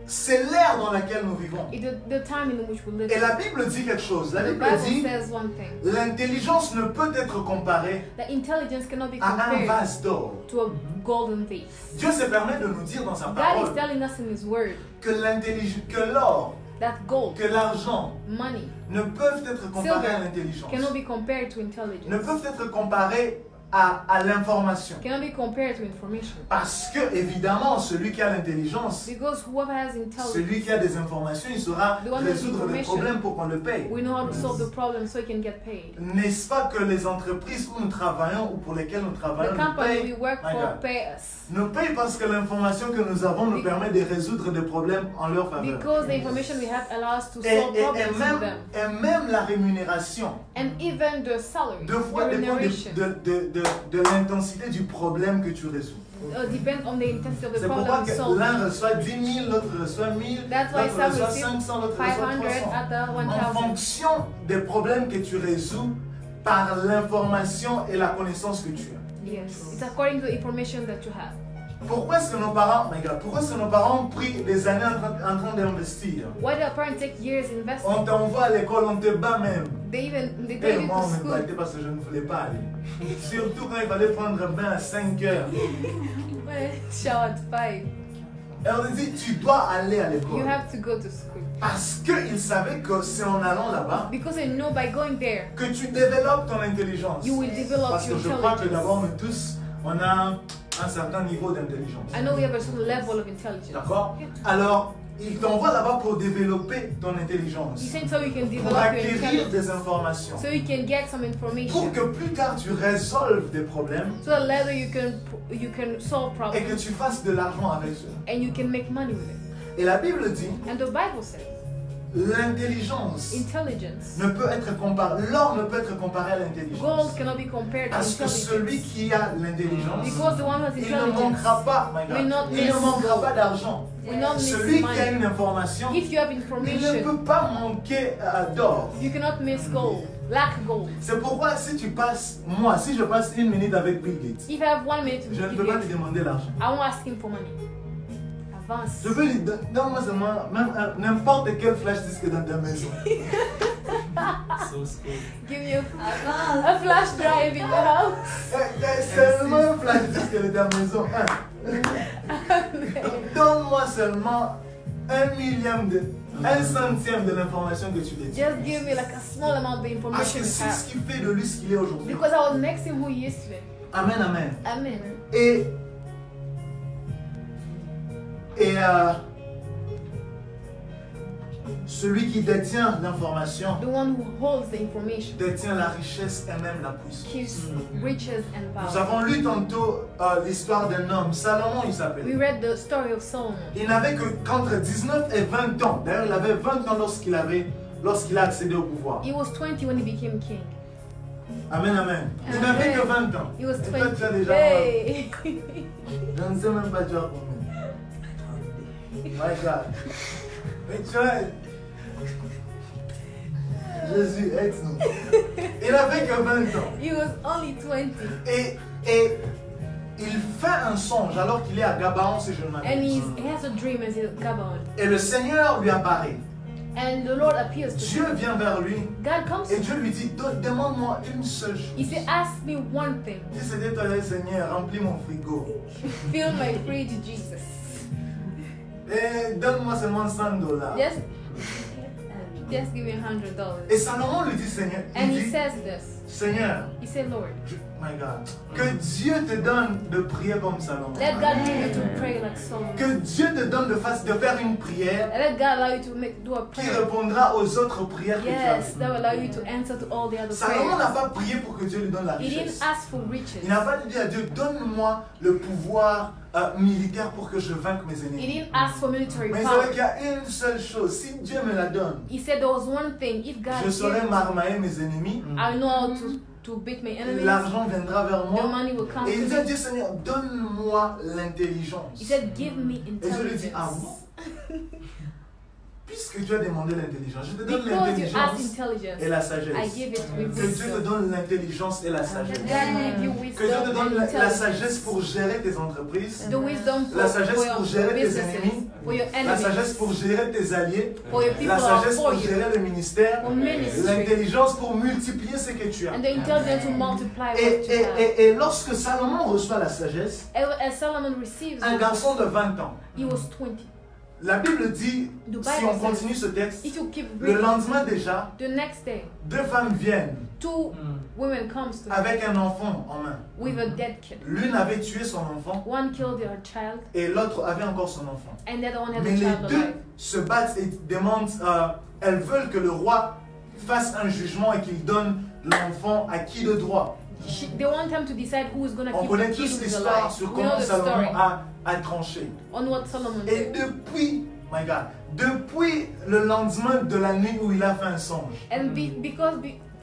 c'est l'ère dans laquelle nous vivons. The time in which we live. Et la Bible dit quelque chose. La The Bible Bible dit, says one thing. l'intelligence ne peut être comparée That intelligence cannot be à un compared vase d'or. to a golden vase. Dieu se permet de nous dire dans sa God parole is telling us in His Word que l'or, that gold, que l'argent money, ne peuvent être comparés à silver l'intelligence. cannot be compared to Ne intelligence. peuvent être comparés à l'information. Cannot be compared to information. Parce que, évidemment, celui qui a l'intelligence, Because whoever has intelligence celui qui a des informations, il saura The one with résoudre des information. problèmes pour qu'on le paye. we know how to solve the problem so he can get paid. N'est-ce pas que les entreprises où nous travaillons ou pour lesquelles nous The travaillons nous company we payent, work my for God, pay us. nous payent parce que l'information que nous avons nous permet de résoudre des problèmes en leur faveur. Because the information we have allows us to Et, solve problems for them. même la rémunération And even the salary, deux fois the dépend remuneration, de l'intensité du problème que tu résous. depends on the intensity of the C'est pourquoi problem que solved. l'un reçoit 10 000, l'autre reçoit 1000, That's why l'autre some reçoit receive 500, l'autre reçoit 500, 300. other En 1000. fonction des problèmes que tu résous par l'information et la connaissance que tu as. Yes, it's according to the information that you have. Pourquoi est-ce que nos parents, my God, pourquoi est-ce que nos parents ont pris des années en train d'investir? Why do our parents take years investing? On t'envoie à l'école, on te bat même. They Et take you moi, to on me school. battait parce que je ne voulais pas aller. Surtout quand il fallait prendre un bain à 5 heures. Shower at 5. Et on te dit, tu dois aller à You l'école. have to go to school. Parce qu'ils savaient que c'est en allant là-bas Because they know by going there, que tu développes ton intelligence. you will develop Parce que your je crois que intelligence. d'abord, nous tous, on a un certain niveau d'intelligence. I know we have a certain level of intelligence. D'accord? Alors, il t'envoie là-bas pour développer ton intelligence. You think so you can Pour develop your acquérir intelligence. des informations. So you can get some Pour information. que plus tard tu résolves des problèmes So that later you can solve et que problems tu fasses de l'argent avec cela. and you can make money with it. Et la Bible dit, And the Bible says l'intelligence intelligence. ne peut être comparée, l'or ne peut être comparé à l'intelligence. Gold cannot be compared to Parce que celui intelligence. qui a l'intelligence, Because the one who has il ne intelligence manquera pas, my God, will not il ne miss manquera gold. pas d'argent. will not miss Celui qui a money. une information, If you have il ne information, peut pas manquer d'or. you cannot miss gold. Lack gold. C'est pourquoi si tu passes, moi, si je passe une minute avec Bill Gates, If I have 1 minute to je ne give peux pas you, lui demander l'argent. I won't ask him for money. Advance. Je veux lui donne-moi seulement même n'importe quel flash disque dans ta maison. So school. Give me a Avant. flash drive in your house. Seulement un flash disque dans ta maison. Donne-moi seulement un centième de l'information que tu détiens. Just give me like a small amount of the Parce information que you c'est ce have. qui fait de lui ce qu'il est aujourd'hui. Because I will make him who he is today. Amen, amen. Amen. Et celui qui détient l'information The one who holds the information détient la richesse et même la puissance. gives riches and Nous power. avons lu tantôt l'histoire d'un homme, Salomon il We s'appelle. read the story of Solomon. Il n'avait qu'entre 19 et 20 ans. D'ailleurs, il avait 20 ans lorsqu'il a accédé au pouvoir. He was 20 when he became king. Amen, amen. Il n'avait que 20 ans. He was Et toi, 20. tu as déjà... Hey. Je ne sais même pas tu as combien. My God. Mais tu vois... Jésus, aide-nous. Il n'avait que 20 ans. He was only 20. Et il fait un songe alors qu'il est à Gabaon, si je ne And m'abuse. he has a dream as he's at Gabon. Et le Seigneur lui apparaît. And the Lord appears to Dieu him. vient vers lui God comes et to Dieu him. lui dit, demande-moi une seule He chose. said, ask me one thing. Si c'était toi, le Seigneur, remplis mon frigo. Fill my fridge, Jesus. Et donne-moi seulement $100. Just give me $100. Et Salomon lui dit, Seigneur, And il he dit, says this. Seigneur, He said, Lord, my God, que Dieu te donne de prier comme Salomon. let God give you to pray like Solomon. Que Dieu te donne de faire une prière And let God allow you to do a qui prayer. répondra aux autres prières que tu as Yes, faites. that will allow you to answer to all the other Salomon n'a prayers. pas prié pour que Dieu lui donne la He didn't richesse. ask for riches. Il n'a pas dit à Dieu, donne-moi le pouvoir militaire pour que je vainque mes He ennemis. didn't ask for military Mais il savait power. qu'il y a une seule chose, si Dieu me la donne, He said there was one thing. If God je gives saurai it, marmailler mes ennemis, I know how to beat my enemies. l'argent viendra vers The moi. money will come Et to il dit à me. Dieu, Seigneur, donne-moi l'intelligence. He said, give me Et Dieu lui dit, ah intelligence. bon? Puisque tu as demandé l'intelligence, je te donne Because you asked l'intelligence intelligence, et la I sagesse. give it with Que Dieu te wisdom. donne l'intelligence et la sagesse. God give you Que Dieu te wisdom donne and la sagesse intelligence. pour gérer tes entreprises, The wisdom la sagesse for pour your gérer tes businesses, ennemis, for your la sagesse enemies, pour gérer tes alliés, for your people la who are sagesse for pour you, gérer le ministère, for ministry, l'intelligence pour multiplier ce que tu as. and the intelligence to multiply what Et, you have. et lorsque Salomon reçoit la sagesse, As Solomon receives un it, garçon de 20 ans, he was 20. la Bible dit, The Bible si on says, continue ce texte, if you keep le reading, lendemain déjà, the next day, 2 femmes viennent two women comes to him avec un enfant en main. with a dead kid. L'une avait tué son enfant One killed her child, et l'autre avait encore son enfant. and the other one had Mais a les child deux alive. se battent et demandent, elles veulent que le roi fasse un jugement et qu'il donne l'enfant à qui de droit. They want him to decide who is going to On keep connaît the kid tous who's l'histoire alive. sur We know comment the Salomon story a tranché. on what Solomon Et did. depuis, my God, depuis le lendemain de la nuit où il a fait un songe, And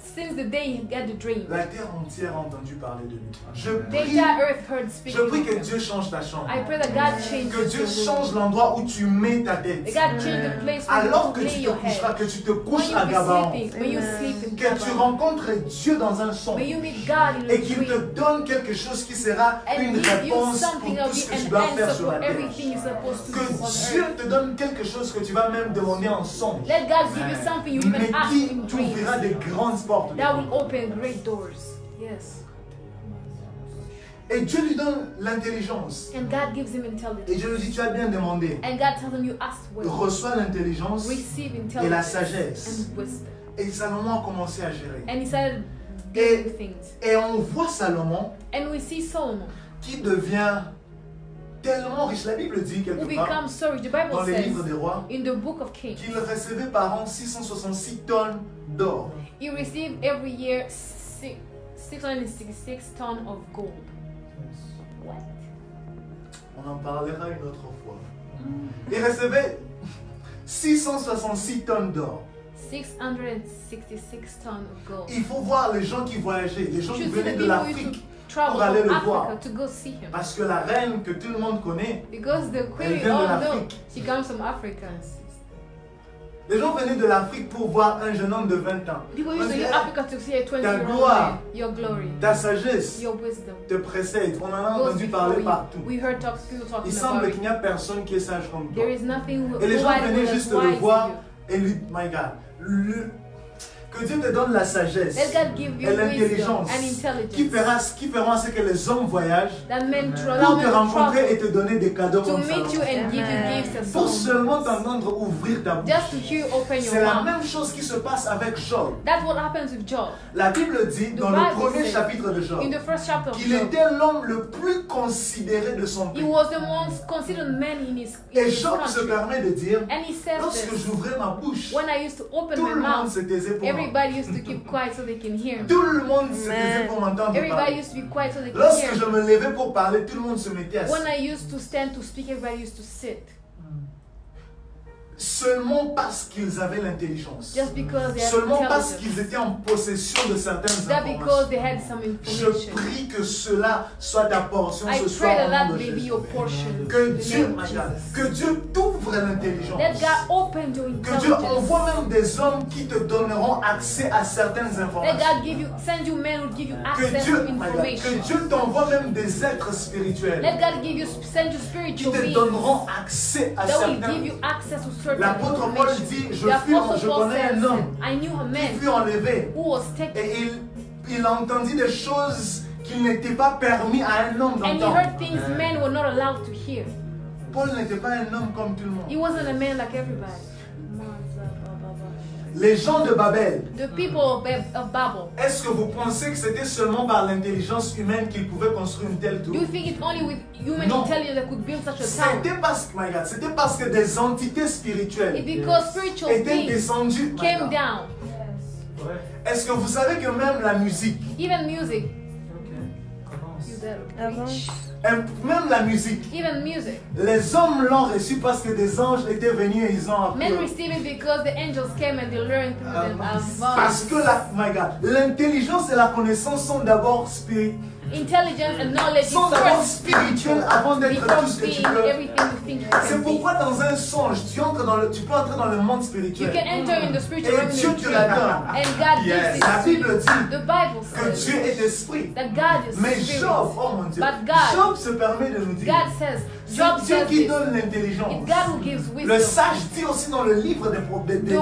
since the day he got the dream, la terre entière a entendu parler de lui. Je the prie, entire earth heard speaking. je prie of que him. Dieu change ta chambre. I pray that God changes Que Dieu your room. change l'endroit où tu mets ta tête. That God change the place where Alors you que lay tu te your coucheras, head. que tu te When couches you à be Gabaon, sleeping, when you sleep in que tu Gabon, rencontres Dieu dans un songe when you meet God in a et qu'il te dream, donne quelque chose qui sera and une give you réponse something pour of tout ce it, que tu an dois faire answer sur for la terre. everything you're supposed to do Que on Dieu earth. te donne quelque chose que tu vas même demander en songe, Let God give you something you mais even ask qui in t'ouvrira dreams. des grandes portes. That will open great doors. Yes. Et Dieu lui donne l'intelligence. And God gives him Et intelligence. Dieu lui dit, tu as bien demandé. And God tells him, you asked well. Reçois l'intelligence Receive et la intelligence sagesse. and wisdom. Et Salomon a commencé à gérer. And he started Et, giving things. et on voit Salomon And we see Solomon, qui devient tellement riche. La Bible dit who quelque part becomes so rich. The Bible dans les says livres des rois in the book of Kings, qu'il recevait par an 666 tonnes d'or. he received every year 666 tons of gold. What? On en parlera une autre fois. Il recevait 666 tonnes d'or. 666 tons of gold. Il faut voir les gens qui voyageaient, les gens You qui should see venaient the de people who used l'Afrique. to travel pour aller from le voir. Africa to go see him. Parce que la reine que tout le monde connaît, Because the Elle queen, we vient de all know, l'Afrique. she comes from Africa. les gens venaient de l'Afrique pour voir un jeune homme de 20 ans. People Parce used to que, leave Africa to see a 20-year-old gloire. man. Your glory, ta sagesse your wisdom. te précède. On en a Goes entendu before parler you. partout. We heard people Il talking semble about qu'il it. n'y a personne qui est sage comme toi. There is nothing Et les gens wise venaient as juste le wise as voir you. et lui, my God, Que Dieu te donne la sagesse Let God give you et wisdom l'intelligence and qui intelligence. feront à ce que les hommes voyagent That men pour allow te men to rencontrer travel, et te donner des cadeaux to comme meet you ça. and give you gifts and so Pour on. seulement t'entendre ouvrir ta bouche. Just to hear you open C'est your la mouth. même chose qui se passe avec Job. That's what happens with Job. La Bible dit dans The le Bible premier says, chapitre de Job In the first chapter of qu'il Job, était l'homme le plus considéré de son he pays. was the most considered man in his Et his Job se country. permet de dire, And he says lorsque this, j'ouvrais ma bouche, when I used to open tout my le monde mouth, se taisait pour moi. everybody used to keep quiet so they can hear me. Tout le monde se taisait pour m'entendre Everybody parler. used to be quiet so they can Lorsque hear je me. me levais pour parler, tout le monde se mettait assis. When I used to stand to speak, everybody used to sit. Seulement parce qu'ils avaient l'intelligence. Just because they had Seulement parce intelligence. qu'ils étaient en possession de certaines That because informations. they had some Je information. prie que cela soit ta portion I ce pray soir that au that nom de may be Jésus. your portion. Que in the Dieu, name of Jesus. que Dieu t'ouvre l'intelligence. Let God open your Que Dieu intelligence. envoie même des hommes qui te donneront accès à certaines Let informations. God send you men who give you Que access Dieu, to information. que Dieu t'envoie même des êtres spirituels Let God send you qui spiritual te beings donneront accès à that will give certains. you access to certain L'apôtre Paul information. dit, The je Apostle Paul connais un says, homme I knew a qui man fut enlevé who was taken et il entendit des choses qu'il n'était pas permis à un homme and he d'entendre. heard things men were not allowed to hear. Paul n'était pas un homme comme tout le He monde. wasn't a man like everybody. Les gens de Babel, The people of Babel. est-ce que vous pensez que c'était seulement par l'intelligence humaine qu'ils pouvaient construire une telle tour? Do you think it's only with human Non. intelligence that could build such a tower? C'était parce que des entités spirituelles It's because spiritual étaient beings descendues. came down. Ouais. Est-ce que vous savez que même la musique, Even music. Ok. Commence. You better Avant. preach. même la musique, Even music. les hommes l'ont reçue parce que des anges étaient venus et ils ont appris. Men receive it because the angels came and they learned through them. Parce que l'intelligence et la connaissance sont d'abord Intelligence and knowledge is sont d'abord first spirituelles avant d'être before tout ce que tu being peux. everything you think you C'est can be. pourquoi dans un songe, tu peux entrer dans le monde You spirituel. can enter in the spiritual Et realm in Dieu a te dream. la donne. And God Yes. gives La it to Bible you. dit The Bible que says Dieu est esprit. that God is Mais spirit. Job, oh mon Dieu, But God- Job se permet de nous dire, God says, Job c'est Dieu says qui this. donne l'intelligence. It's God who gives Le wisdom. sage dit aussi dans le livre The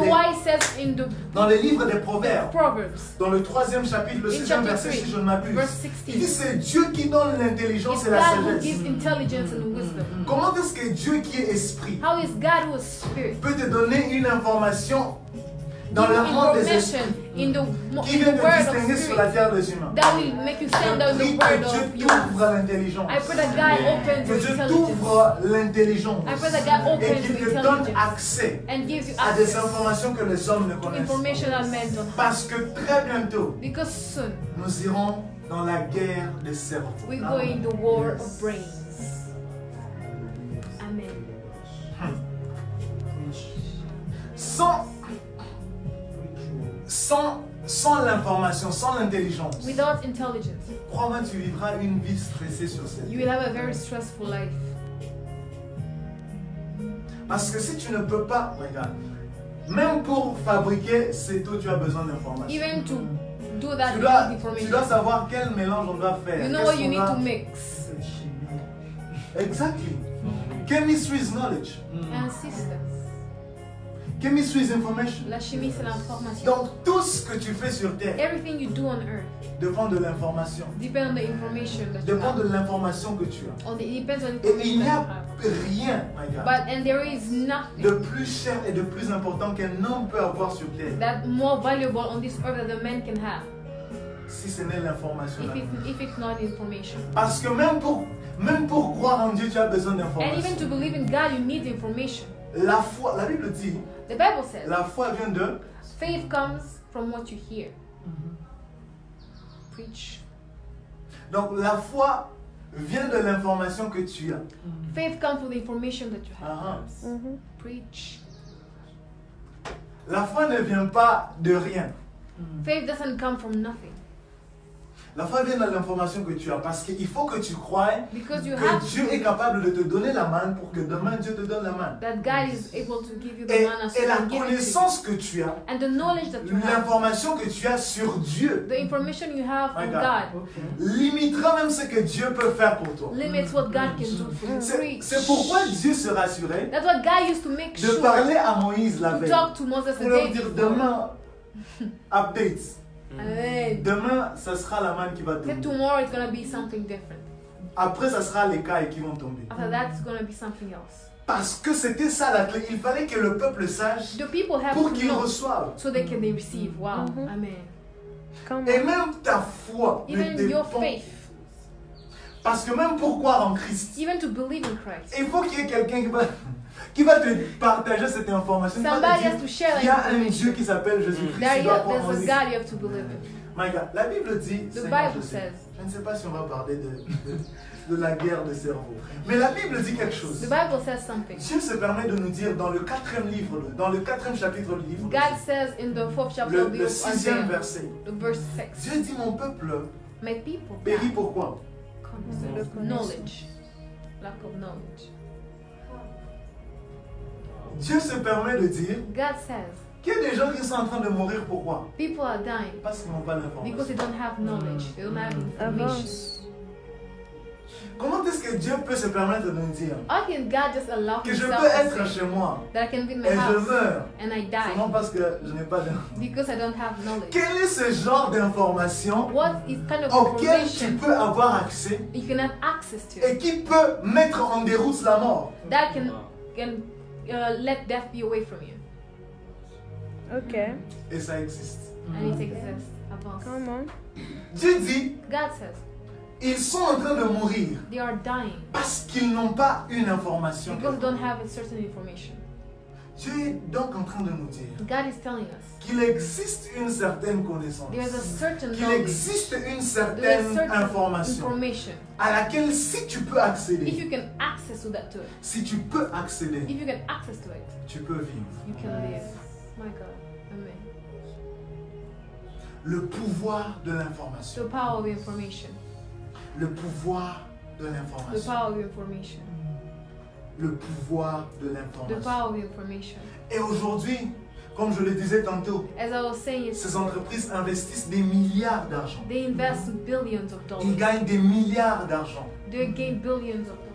wise says in the dans le livre des Proverbes, Proverbs, dans le 3e chapitre, le In 6e chapter verset, 3, si je ne m'abuse, verse 16. il dit c'est Dieu qui donne l'intelligence it's et la God who sagesse. gives intelligence and wisdom. Comment est-ce que Dieu qui est esprit How is God who is spirit? peut te donner une information dans Give le you monde des information esprits in qui the vient te word distinguer of sur la spirit terre des humains? that will make you stand out in Je the prie word que of Dieu humans. t'ouvre l'intelligence. I pray that God opens Que your Dieu intelligence t'ouvre l'intelligence I pray that God et opens qu'il your te donne intelligence accès and gives you à des access informations que les hommes ne to connaissent. information that men don't have. Parce que très bientôt, Because soon nous irons dans la guerre des cerveaux. we go in the war of brains. Amen. Sans l'information, sans l'intelligence, Without intelligence, crois-moi, tu vivras une vie stressée sur cette you terre. will have a very stressful life. Parce que si tu ne peux pas, regarde, même pour fabriquer cette eau, tu as besoin d'informations. Even to do that, Tu you dois, need tu dois information. savoir quel mélange on doit faire. You know Qu'est-ce what you qu'on need va- to mix. Exactly. Chemistry is knowledge. And systems. Chemistry is information. La chimie, c'est l'information. Donc tout ce que tu fais sur Terre Everything you do on earth dépend de l'information. depends on the information that you Dépend de have. l'information que tu as. It depends on the Et il information n'y that a you have. rien, regarde, And there is nothing de plus cher et de plus important qu'un homme peut avoir sur Terre. that more valuable on this earth that the man can have Si ce n'est l'information. if it's not information. Parce que même pour croire en Dieu, tu as besoin And even d'informations. to believe in God, you need information. La foi, la Bible dit, The Bible says la foi vient de. faith comes from what you hear. Preach. Donc la foi vient de l'information que tu as. Faith comes from the information that you have. Ah, Preach. La foi ne vient pas de rien. Faith doesn't come from nothing. La foi vient de l'information que tu as. Parce qu'il faut que tu crois Because you que have Dieu est capable de te donner la manne pour que demain Dieu te donne la manne. that God is able to give you the Et, manna so et la he can give it to you. connaissance que tu as, And the knowledge that you have, l'information que tu as sur Dieu, the information you have My from God. God, limitera même ce que Dieu peut faire pour toi. limits what God can do for you. C'est Preach. pourquoi Dieu se rassurait That's what God used to make de sure parler à Moïse la to veille. talk to Moses Pour the leur day dire before. demain, Updates. Amen. Demain, ça sera la manne qui va Then tomber. tomorrow it's gonna be something different. Après, ça sera les cailles qui vont tomber. After that, it's gonna be something else. Parce que c'était ça la clé. Il fallait que le peuple sache The people have pour to qu'ils know reçoivent. so they can receive. Wow. Amen. Come Et on. même ta foi ne Even your dépend. faith, Parce que même pour croire en Christ, even to believe in Christ, il faut qu'il y ait quelqu'un qui va te partager cette information. Il va te somebody dire, has to share il y a that un Dieu information. qui s'appelle Jésus-Christ. There Tu dois you, croire en there's a lui. God you have to believe in. My God, la Bible dit, The Seigneur Bible Jésus, says, je ne sais pas si on va parler de la guerre de cerveau, mais la Bible dit quelque chose. the Bible says something. Dieu se permet de nous dire dans le quatrième livre, dans le quatrième chapitre du livre, God says in the 4th chapter le of the book of sixième Isaiah, verset, the verse 6, Dieu dit mon peuple my people périt lack pourquoi? knowledge, lack of knowledge. Dieu se permet de dire God says qu'il y a des gens qui sont en train de mourir pourquoi? people are dying Parce qu'ils n'ont pas because they l'information. don't have knowledge, they don't have information. Avance. Comment est-ce que Dieu peut se permettre de nous dire How can God just allow que je himself peux to être say chez moi that I can be in my et je house meurs and I seulement die parce que je n'ai pas d'information? because I don't have knowledge? Quel est ce genre d'information What is kind of auquel tu information peux avoir accès you can have access to et qui peut mettre en déroute la mort? that can let death be away from you? Ok. Et ça existe. And it exists. Avance. Come on. Dieu dit, God says ils sont en train de mourir they are dying parce qu'ils n'ont pas une information. because they don't have a certain information. Dieu est donc en train de nous dire God is telling us qu'il existe une certaine connaissance, there is a certain qu'il knowledge, existe une there is certaine certain information information. à laquelle si tu peux If accéder, you can access to that to it, si tu peux accéder, if you can access to it, tu peux vivre. you can live. My God. Amen. Le pouvoir de l'information. The power of information. Le pouvoir de The l'information. power of information. Le pouvoir de The l'information. power of information. Et aujourd'hui, comme je le disais tantôt, As I was saying, ces entreprises investissent des milliards d'argent. they invest billions of Ils dollars. gagnent des milliards d'argent. They gain billions of dollars.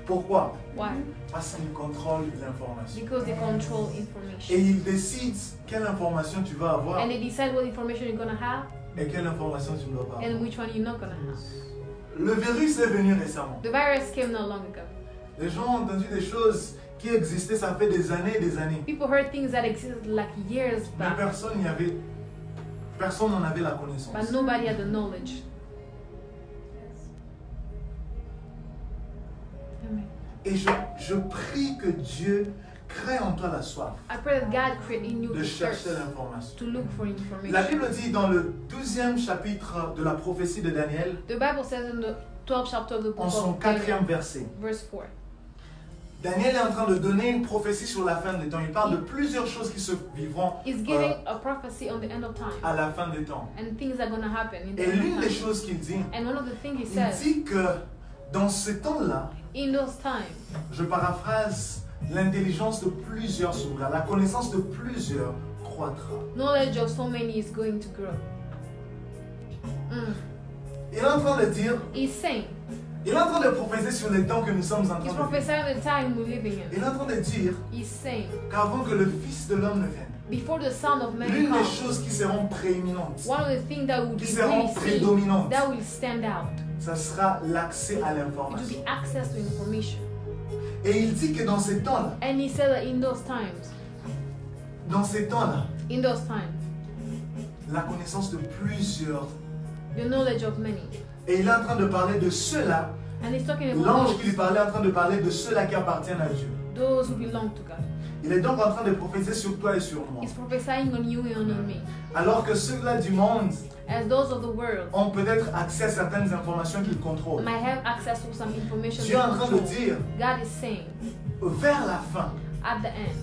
Pourquoi? Why? Parce qu'ils contrôlent l'information. Because they control Et information. ils décident quelle information tu vas avoir And they decide what information you're gonna have et quelle information tu ne dois pas avoir. and which one you're not gonna have. Le virus est venu récemment. The virus came not long ago. Les gens ont entendu des choses qui existaient, ça fait des années et des années. People heard things that existed like years Mais back, personne n'en avait la connaissance. but nobody had the knowledge. Amen. Et je prie que Dieu crée en toi la soif I pray that God create in you de the chercher thirst l'information. to look for La information. Bible dit dans le 12e chapitre de la prophétie de Daniel, The Bible says in the 12th chapter of the en book son of Daniel, 4e verset, verse 4. Daniel est en train de donner une prophétie sur la fin des temps. Il parle de plusieurs choses qui se vivront He's giving a prophecy on the end of time, à la fin des temps. and things are going to happen in the Et end l'une of des time. choses qu'il dit, And one of the things he il says, dit que dans ce temps-là, in those times, je paraphrase, l'intelligence de plusieurs s'ouvrira, la connaissance de plusieurs croîtra. knowledge of so many is going to grow. Il est en train de dire, He's saying, il est en train de prophétiser sur les temps que nous sommes en train he's de vivre. prophesying the time we're living Il in. est en train de dire He's saying, qu'avant que le Fils de l'homme ne vienne, before the Son of Man l'une des comes, choses qui seront prééminentes, one of the things that will qui be seront really seen, prédominantes, that will stand out, ça sera l'accès à it will l'information. be access to information. Et il dit que dans ces temps-là, And he said that in those times, la connaissance de plusieurs, the knowledge of many. et il est en train de parler de ceux-là, And he's talking about l'ange qui lui parlait est en train de parler de ceux-là qui appartiennent à Dieu. those who belong to God. Il est donc en train de prophétiser sur toi et sur moi. He's prophesying on you and on me. Alors que ceux-là du monde As those of the world ont peut-être accès à certaines informations qu'ils contrôlent. might have access to some information Dieu est en they train de control, dire, God is saying, vers la fin, at the end,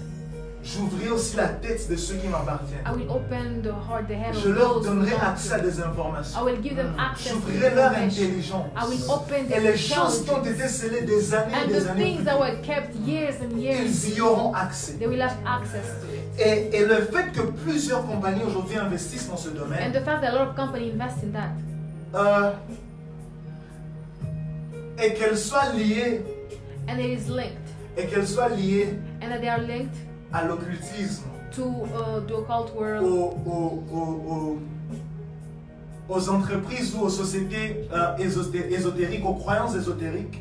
j'ouvrirai aussi la tête de ceux qui m'appartiennent. I will open the heart, the head Je of leur those who donnerai belong accès à to me. des informations. I will give them access to J'ouvrirai leur information. intelligence. I will open Et their les choses qui ont intelligence. été scellées des années et And des the années things plus that tôt, were kept years and years, ils y auront accès. they will have access to it. Et le fait que plusieurs compagnies aujourd'hui investissent dans ce And domaine, the fact that a lot of companies invest in that, et qu'elles soient liées, and it is linked, et qu'elles soient liées and that they are linked à l'occultisme, to the occult world, aux entreprises ou aux sociétés ésotériques, aux croyances ésotériques.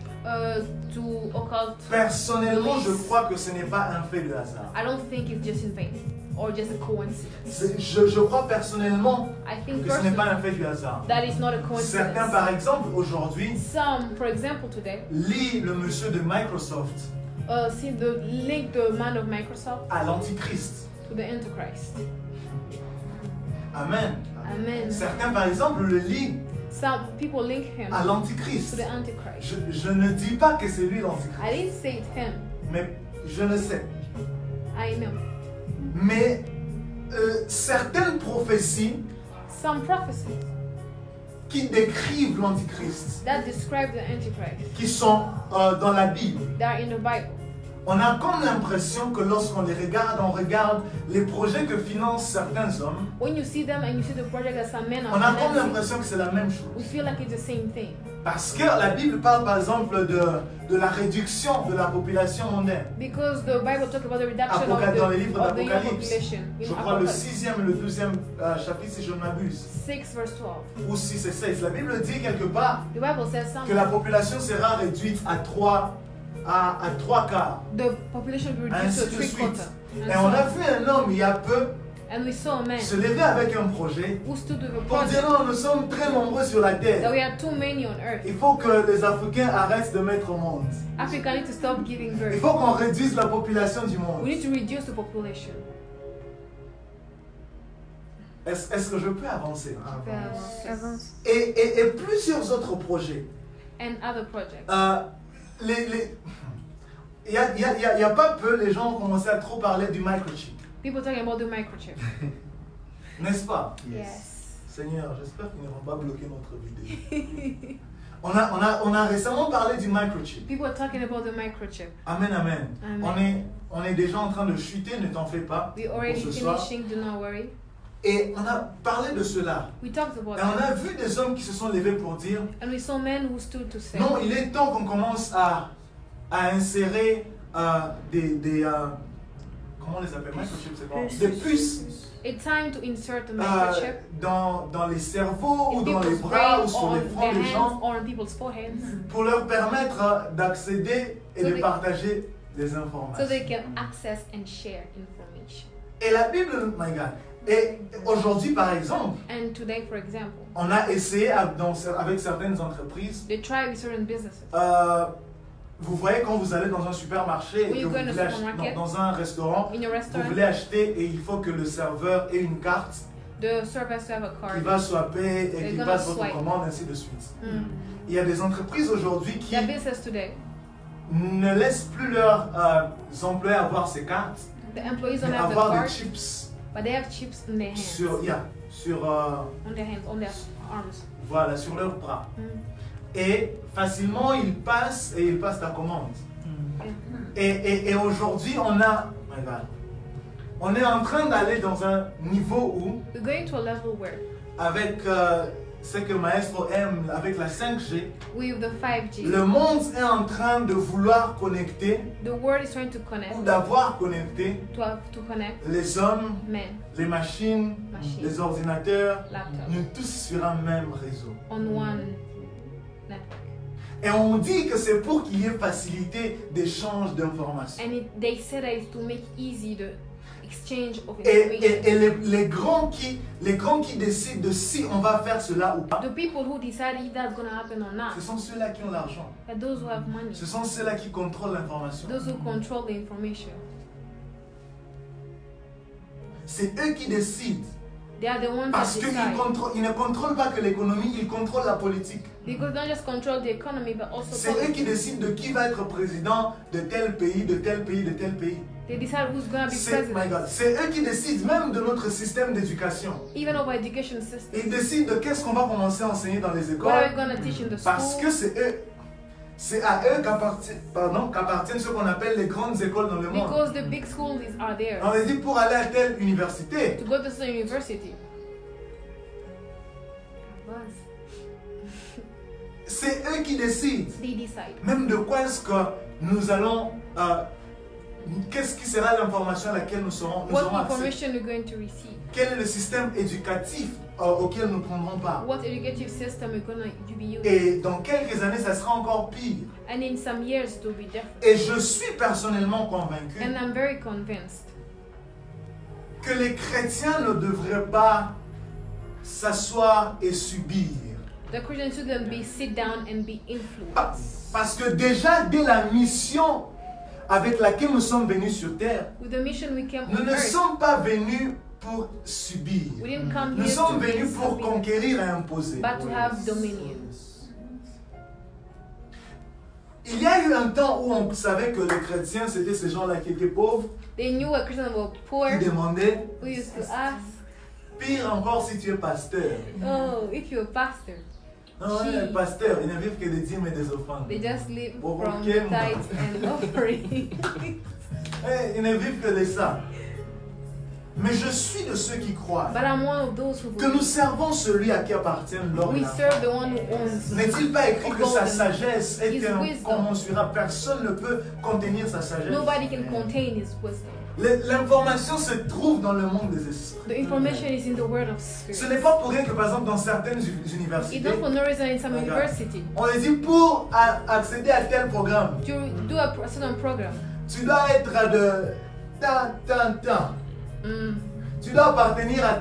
to occult. Personnellement, je crois que ce n'est pas un fait de hasard. I don't think it's just in vain or just a coincidence. Je crois personnellement I think que ce n'est pas personally un fait du hasard. that is not a Certains, coincidence. par exemple, aujourd'hui, Some, for example, today, lient le monsieur de Microsoft see the link the man of Microsoft à l'Antichrist. to the Antichrist. Amen. Amen. Certains, par exemple, le lient Some people link him à to l'Antichrist. the Antichrist. Je ne dis pas que c'est lui l'Antichrist, I didn't say it's him. mais je le sais. I know. Mais certaines prophéties Some prophecies qui décrivent l'Antichrist, that describe the Antichrist, qui sont dans la Bible, they are in the Bible. on a comme l'impression que lorsqu'on les regarde, on regarde les projets que financent certains hommes, When you see them and you see the project that some men are on a comme financing, l'impression que c'est la même chose. we feel like it's the same thing. Parce que la Bible parle par exemple de la réduction de la population mondaine. Because the Bible talks about the reduction Dans les livres of the human d'Apocalypse, population. je In crois le Apocalypse 6e et le 12e chapitre si je ne m'abuse, 6 verse 12. ou 6 et 16. La Bible dit quelque part The Bible says que something. la population sera réduite à 3 quarts. The population will be reduced Ainsi to de 3 suite. quarters. Et on a vu un homme il y a peu And we saw a man se lever avec un projet who stood with a pour dire project non, nous sommes très nombreux sur la that terre. we are too many on earth. Il faut que les Africains arrêtent de mettre au monde. Africa needs to stop giving Il birth. faut qu'on réduise la population du monde. We need to reduce the population. Est-ce que je peux avancer? Avance. Et plusieurs autres projets. And other projects. Il y a pas peu, les gens ont commencé à trop parler du microchip. People talking about the microchip. N'est-ce pas? Yes. Seigneur, j'espère qu'ils ne vont pas bloquer notre vidéo. On a récemment parlé du microchip. People are talking about the microchip. Amen, amen. Amen. On est déjà en train de chuter, ne t'en fais pas. We already Pour ce soir. finishing, do not worry. Et on a parlé de cela. We talked about Et on that. a vu des hommes qui se sont levés pour dire And we saw men who stood to say, non, il est temps qu'on commence à insérer comment on les appelle? Microchips, c'est quoi? Puces. Des puces it's time to insert the microchip dans les cerveaux ou in dans les people's bras brains ou sur or les on fronts their des hands gens or on people's foreheads pour leur permettre d'accéder et So de they- partager des so informations. they can access and share information. Et la Bible, my God. Et aujourd'hui, par exemple, And today, for example, on a essayé avec certaines entreprises. they try with certain businesses. Vous voyez quand vous allez dans un supermarché et When que you vous go in a voulez supermarket, dans un restaurant, In your vous restaurant, voulez acheter et il faut que le serveur ait une carte the server has to have a qui card. va swapper et They're qui gonna passe votre swipe. commande, ainsi de suite. Mm. Il y a des entreprises aujourd'hui qui The business today, ne laissent plus leurs employés avoir ces cartes, the employees don't mais have the avoir des card, chips but they have chips in their hands, sur on their hands, on their arms. voilà, sur leurs bras. Mm. Et facilement, ils passent ta commande. Et aujourd'hui, on est en train d'aller dans un niveau où, We're going to a level where, avec ce que Maestro aime, avec la 5G, with the 5G, le monde est en train de vouloir connecter the world is trying to ou connect, d'avoir connecté to connect les hommes, men, les machines, les ordinateurs, laptops nous tous sur un même réseau. on one network. Et on dit que c'est pour qu'il y ait facilité d'échange d'informations. And they said that it's to make easy the exchange of Et information. les grands qui décident de si on va faire cela ou pas, The people who decide if that's going to happen or not, ce sont ceux-là qui ont l'argent. are those who have money, Ce sont ceux-là qui contrôlent l'information. those who control the information. C'est eux qui décident. They are the ones Parce that qu'ils decide. ne contrôlent pas que l'économie, ils contrôlent la politique. Because they don't just control the economy, but also C'est eux qui politics. décident de qui va être président de tel pays, de tel pays, de tel pays. They decide who's going to be My president. God. C'est eux qui décident même de notre système d'éducation. Even over education system. Ils décident de qu'est-ce qu'on va commencer à enseigner dans les What are we écoles. going to teach in the Parce school? que c'est à eux qu'appartiennent ce qu'on appelle les grandes écoles dans le monde. Because the big schools are there. On les dit pour aller à telle université. To go to the university. C'est eux qui décident They decide. même de quoi est-ce que nous allons qu'est-ce qui sera l'information à laquelle nous aurons What accès? information you're going to receive? Quel est le système éducatif auquel nous prendrons part? What educative system you're gonna be using? Et dans quelques années, ça sera encore pire. And in some years it will be different. Et je suis personnellement convaincu And I'm very convinced que les chrétiens ne devraient pas s'asseoir et subir. the Christians shouldn't be sit down and be influenced. Parce que déjà, dès la mission avec laquelle nous sommes venus sur terre, With the mission we came nous on ne earth, sommes pas venus pour subir. we didn't come Nous here sommes to be venus pour submissive, conquérir et imposer. but to have dominion. Il y a eu un temps où on savait que les chrétiens, c'était ces gens-là qui étaient pauvres, They knew a Christians were poor. qui demandaient. Who used to ask, Pire encore si tu es pasteur. oh, if you're a pastor, Non, Qui- les pasteurs, ils ne vivent que des dîmes et des offrandes. they just live Bon, from ok. tithes and offering. Ils ne vivent que de ça. Mais je suis de ceux qui croient But I'm one of those who que nous believe servons celui à qui appartient l'or et we l'argent. serve the one who owns. N'est-il pas écrit que sa Golden. sagesse est His wisdom. incommensurable? Personne ne peut contenir sa sagesse. Nobody can contain his wisdom. L'information se trouve dans le monde des The esprits. information is in the word of Ce spirit. n'est pas pour rien que, par exemple, dans certaines It's universités, not for no reason in some Regarde. university. on les dit pour accéder à tel programme, To do a certain program, tu dois être de tant. mm, Tu dois appartenir à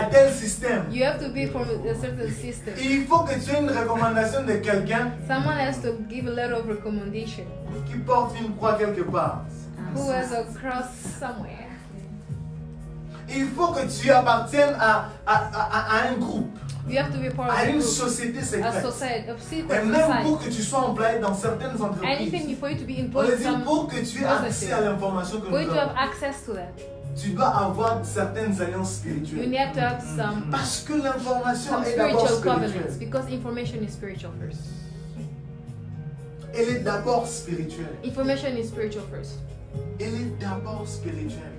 tel système. you have to be from a certain system. Il faut que tu aies une recommandation de quelqu'un Someone has to give a letter of recommendation qui porte une croix quelque part. who has a cross somewhere. Il faut que tu appartiennes à un groupe, You have to be part of à a une group, société a secrète. society, a Et secret même society. pour que tu sois employé dans certaines And entreprises, even for you to be on employed les in dit some, pour que tu aies accès à l'information que for you nous to have avons, access to that, tu dois avoir certaines alliances you spirituelles. need to have some Parce que l'information est d'abord spiritual covenants, spirituelle. because information is spiritual first. Elle est d'abord spirituelle. Information is spiritual first. Elle est d'abord spirituelle.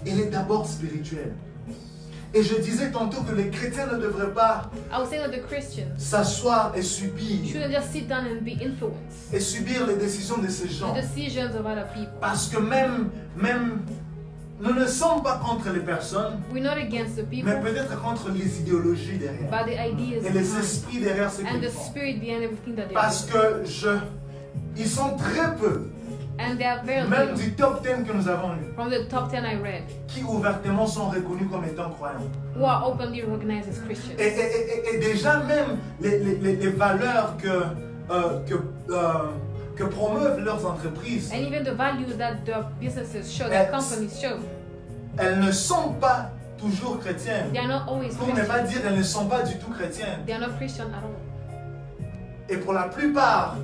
Elle est d'abord spirituelle. Et je disais tantôt que les chrétiens ne devraient pas I was saying that the Christians s'asseoir et subir. shouldn't just sit down and be influenced Et subir les décisions de ces the gens. decisions of other people. Parce que même, nous ne sommes pas contre les personnes, We're not against the people, mais peut-être contre les idéologies derrière. but the ideas Et les behind, esprits derrière ce and qu'ils the font. spirit behind everything that they Parce do. que ils sont très peu, And they are very même little. du top 10 que nous avons eu, From the top 10 I read, qui ouvertement sont reconnus comme étant croyants. who are openly recognized as Christians. Et déjà même les valeurs que promeuvent leurs entreprises, And even the values that the businesses show, the companies show, elles ne sont pas toujours chrétiennes. they are not always Pour ne pas Christian. dire elles ne sont pas du tout chrétiennes. They are not Christian at all. Et pour la plupart,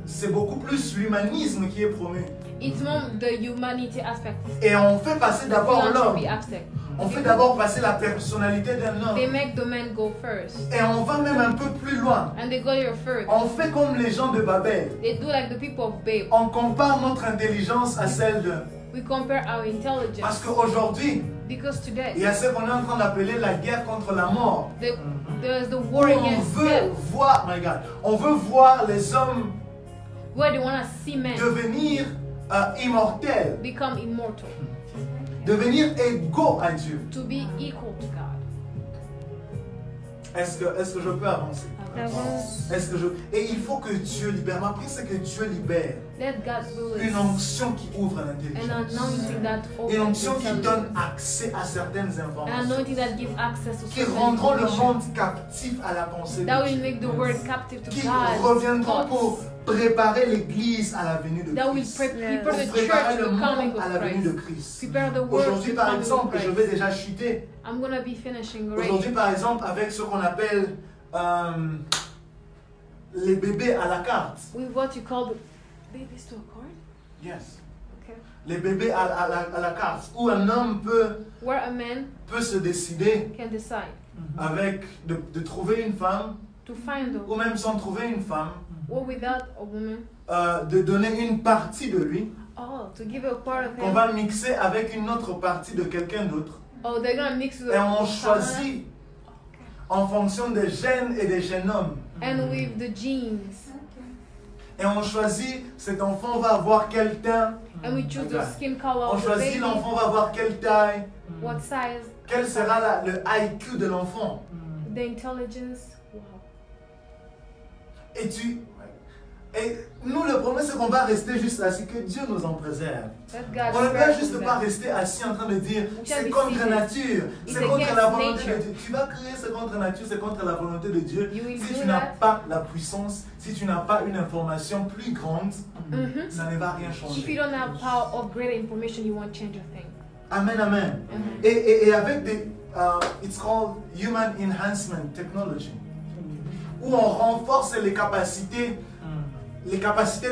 c'est beaucoup plus l'humanisme qui est promu. It's more the humanity aspect, Et on fait passer d'abord l'homme. philanthropy aspect. On fait d'abord passer la personnalité d'un They homme. make the man go first, Et on va même un peu plus loin. and they go here first. On fait comme les gens de Babel. They do like the people of Babe. On compare notre intelligence à celle de... We compare our Parce intelligence, qu'aujourd'hui, because il today y a ce qu'on est en train d'appeler la guerre contre la mort. there's the Où war on against veut death, voir, my God, on veut voir les hommes where they want to see men devenir immortels, become immortal, devenir égaux à Dieu. to be equal to God. Est-ce que je peux avancer? Avance. Est-ce que je... Et il faut que Dieu libère. Ma prière, c'est que Dieu libère Let God une rule us, onction qui ouvre an l'intelligence. anointing that Une opens onction qui donne intelligence, accès à certaines an informations. anointing that gives access to Qui certain rendront le information, monde captif à la pensée de that will Dieu. make the word captive to Qui God's reviendront pour thoughts, préparer l'Église à la venue de that will Christ. prepare Pour the préparer church le to the coming monde à la of venue de Christ. Christ. Prepare the world to Aujourd'hui, the par coming of exemple, je vais Christ. déjà chuter. I'm gonna be finishing Aujourd'hui, already. par exemple, avec ce qu'on appelle les bébés à la carte. With what you call the babies to a card? Yes. Okay. Les bébés à la carte, où un homme peut Where a man se décider can decide avec de trouver une femme, to find a ou même sans trouver une femme, or without a woman. de donner une partie de lui, Oh, to give a part of qu'on him. va mixer avec une autre partie de quelqu'un d'autre. Oh, they're gonna mix with Et on someone. choisit en fonction des gènes et des génomes And with the genes. Et on choisit, cet enfant va avoir quel teint. And we choose the skin color On of the choisit, baby. l'enfant va avoir quelle taille. What size. Quel sera le IQ de l'enfant. The intelligence. Wow. Et nous, le problème, c'est qu'on va rester juste assis, que Dieu nous en préserve. Let God On ne spare va us juste from pas that. rester assis en train de dire We c'est can be contre seated. nature, It's c'est contre against la volonté nature. de Dieu. Tu vas crier c'est contre nature, c'est contre la volonté de Dieu. You will Si do tu n'as that. pas la puissance, si tu n'as pas une information plus grande, Mhm. ça ne va rien If you changer. don't have power of greater information, you won't change a thing. Amen, amen. Mhm. Et avec des, it's called Human Enhancement Technology, où on renforce les capacités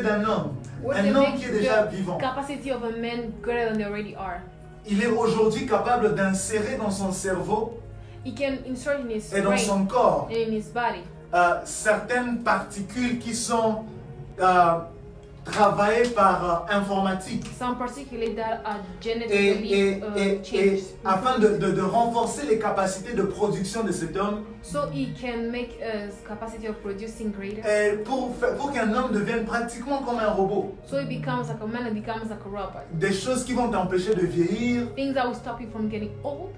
d'un homme. Where Un they homme make qui est déjà the vivant. capacity of a man greater than they already are. Il est aujourd'hui capable d'insérer dans son cerveau He can insert in his et dans brain son corps and in his body certaines particules qui sont travaillées par informatique. some particulate that are Et, genetically changed. afin de renforcer les capacités de production de cet homme, So he can make his capacity of producing greater. et pour qu'un homme devienne pratiquement comme un robot. So he becomes like a man and becomes like a robot. Des choses qui vont t'empêcher de vieillir, Things that will stop you from getting old.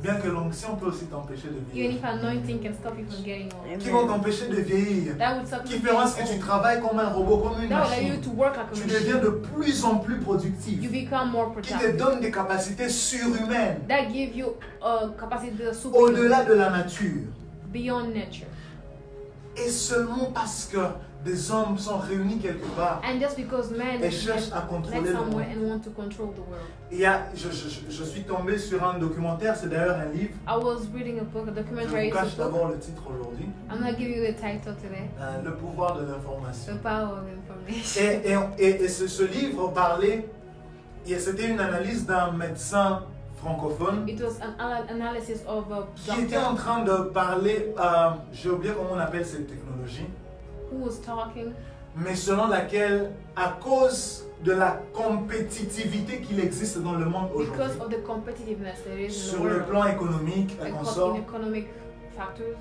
bien que l'onction peut aussi t'empêcher de Even vieillir. if anointing can stop you from getting old. Qui vont t'empêcher de vieillir. That would stop Qui you feront from ce que tu getting old. travailles comme un robot, comme une That will allow you machine. to work like a Tu deviens machine. de plus en plus productif. You become more Qui te productive. donne des capacités surhumaines, That gives you a capacity that's au-delà superior, de la nature. beyond nature. Et seulement parce que des hommes sont réunis quelque part And just because man et cherchent à contrôler met le monde. somewhere and want to control the world. Je suis tombé sur un documentaire, c'est d'ailleurs un livre. I was reading a book, a Je documentary. vous It's cache a book. d'abord le titre aujourd'hui. I'm gonna give you the title today. Le pouvoir de l'information. The Power of Information. Et ce livre parlait, et c'était une analyse d'un médecin francophone It was an analysis of a qui était en doctor train de parler, j'ai oublié comment on appelle cette technologie, who was talking mais selon laquelle, à cause de la compétitivité qu'il existe dans le monde aujourd'hui, because of the competitiveness there is in the sur le world, plan économique et like consort, in economic factors.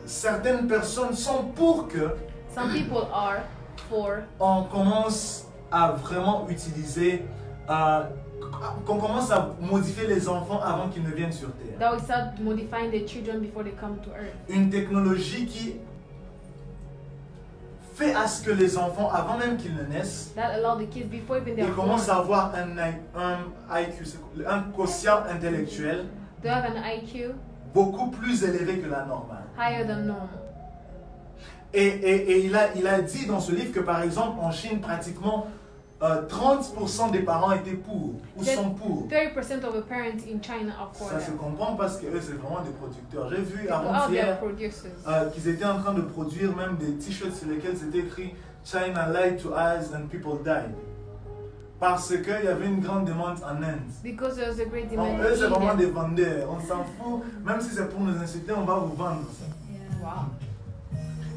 certaines personnes sont pour que Some people are for on commence à vraiment utiliser, qu'on commence à modifier les enfants avant qu'ils ne viennent sur Terre. that we start modifying the children before they come to earth. Une technologie qui fait à ce que les enfants, avant même qu'ils ne naissent, That allow the kids before even they ils are born commencent à avoir un IQ, un quotient intellectuel to have an IQ beaucoup plus élevé que la normale. higher than normal. Et il a dit dans ce livre que par exemple en Chine, pratiquement 30% des parents étaient pour ou sont pour. 30% of the parents in China are for Ça se that. comprend parce que eux c'est vraiment des producteurs. J'ai vu People out there avant-hier producers. qu'ils étaient en train de produire même des t-shirts sur lesquels c'était écrit China lied to us and people died. Parce qu'il y avait une grande demande en Inde. Because there's a great Donc, demand eux c'est in vraiment India. des vendeurs. On s'en fout. Même si c'est pour nous insulter, on va vous vendre ça. Yeah. Wow.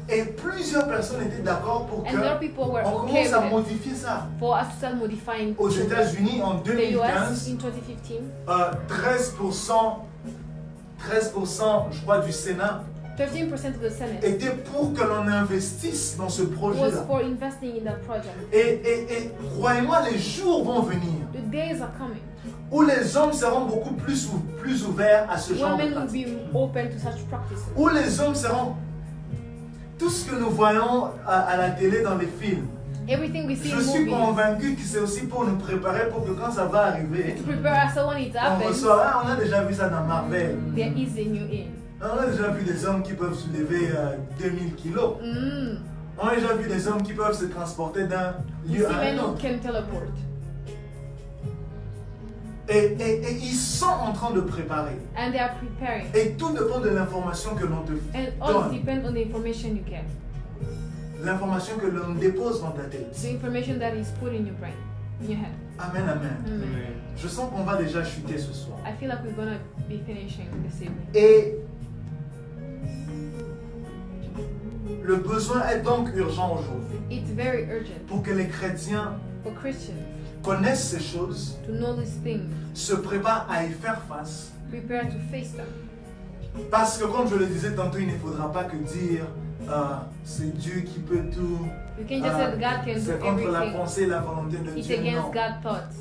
Et plusieurs personnes étaient d'accord pour And there are que people who are on okay commence à with it. modifier ça. For us to start modifying Aux children. États-Unis en The US 2015, in 2015, 13%, je crois, du Sénat 13% of the Senate était pour que l'on investisse dans ce was projet-là. for investing in that project. Et croyez-moi, les jours vont venir The days are coming. où les hommes seront beaucoup plus ouverts à ce genre de Women will pratique. be open to such practices. Où les hommes seront... Tout ce que nous voyons à la télé, dans les films, Everything we see je in suis movies convaincu que c'est aussi pour nous préparer pour que quand ça va arriver, to prepare us so when it on happens, ressort. Ah, on a déjà vu ça dans Marvel. they're easing you in. On a déjà vu des hommes qui peuvent soulever 2000 kilos. On a déjà vu des hommes qui peuvent se transporter d'un You lieu see à men un who autre. can teleport. Et ils sont en train de préparer. And they are preparing. Et tout dépend de l'information que l'on te And all donne. depends on the information you get. L'information que l'on dépose dans ta tête. The information that is put in your brain, in your head. Amen, amen. Amen. Je sens qu'on va déjà chuter ce soir. I feel like we're gonna be finishing this evening. Et le besoin est donc urgent aujourd'hui It's very urgent pour que les chrétiens for Christians connaissent ces choses, to know these things, se préparent à y faire face prepare to face them, Parce que comme je le disais tantôt, il ne faudra pas que dire c'est Dieu qui peut tout. You can just say God can do C'est contre la everything. pensée et la volonté de It's Dieu. against Non. God's thoughts.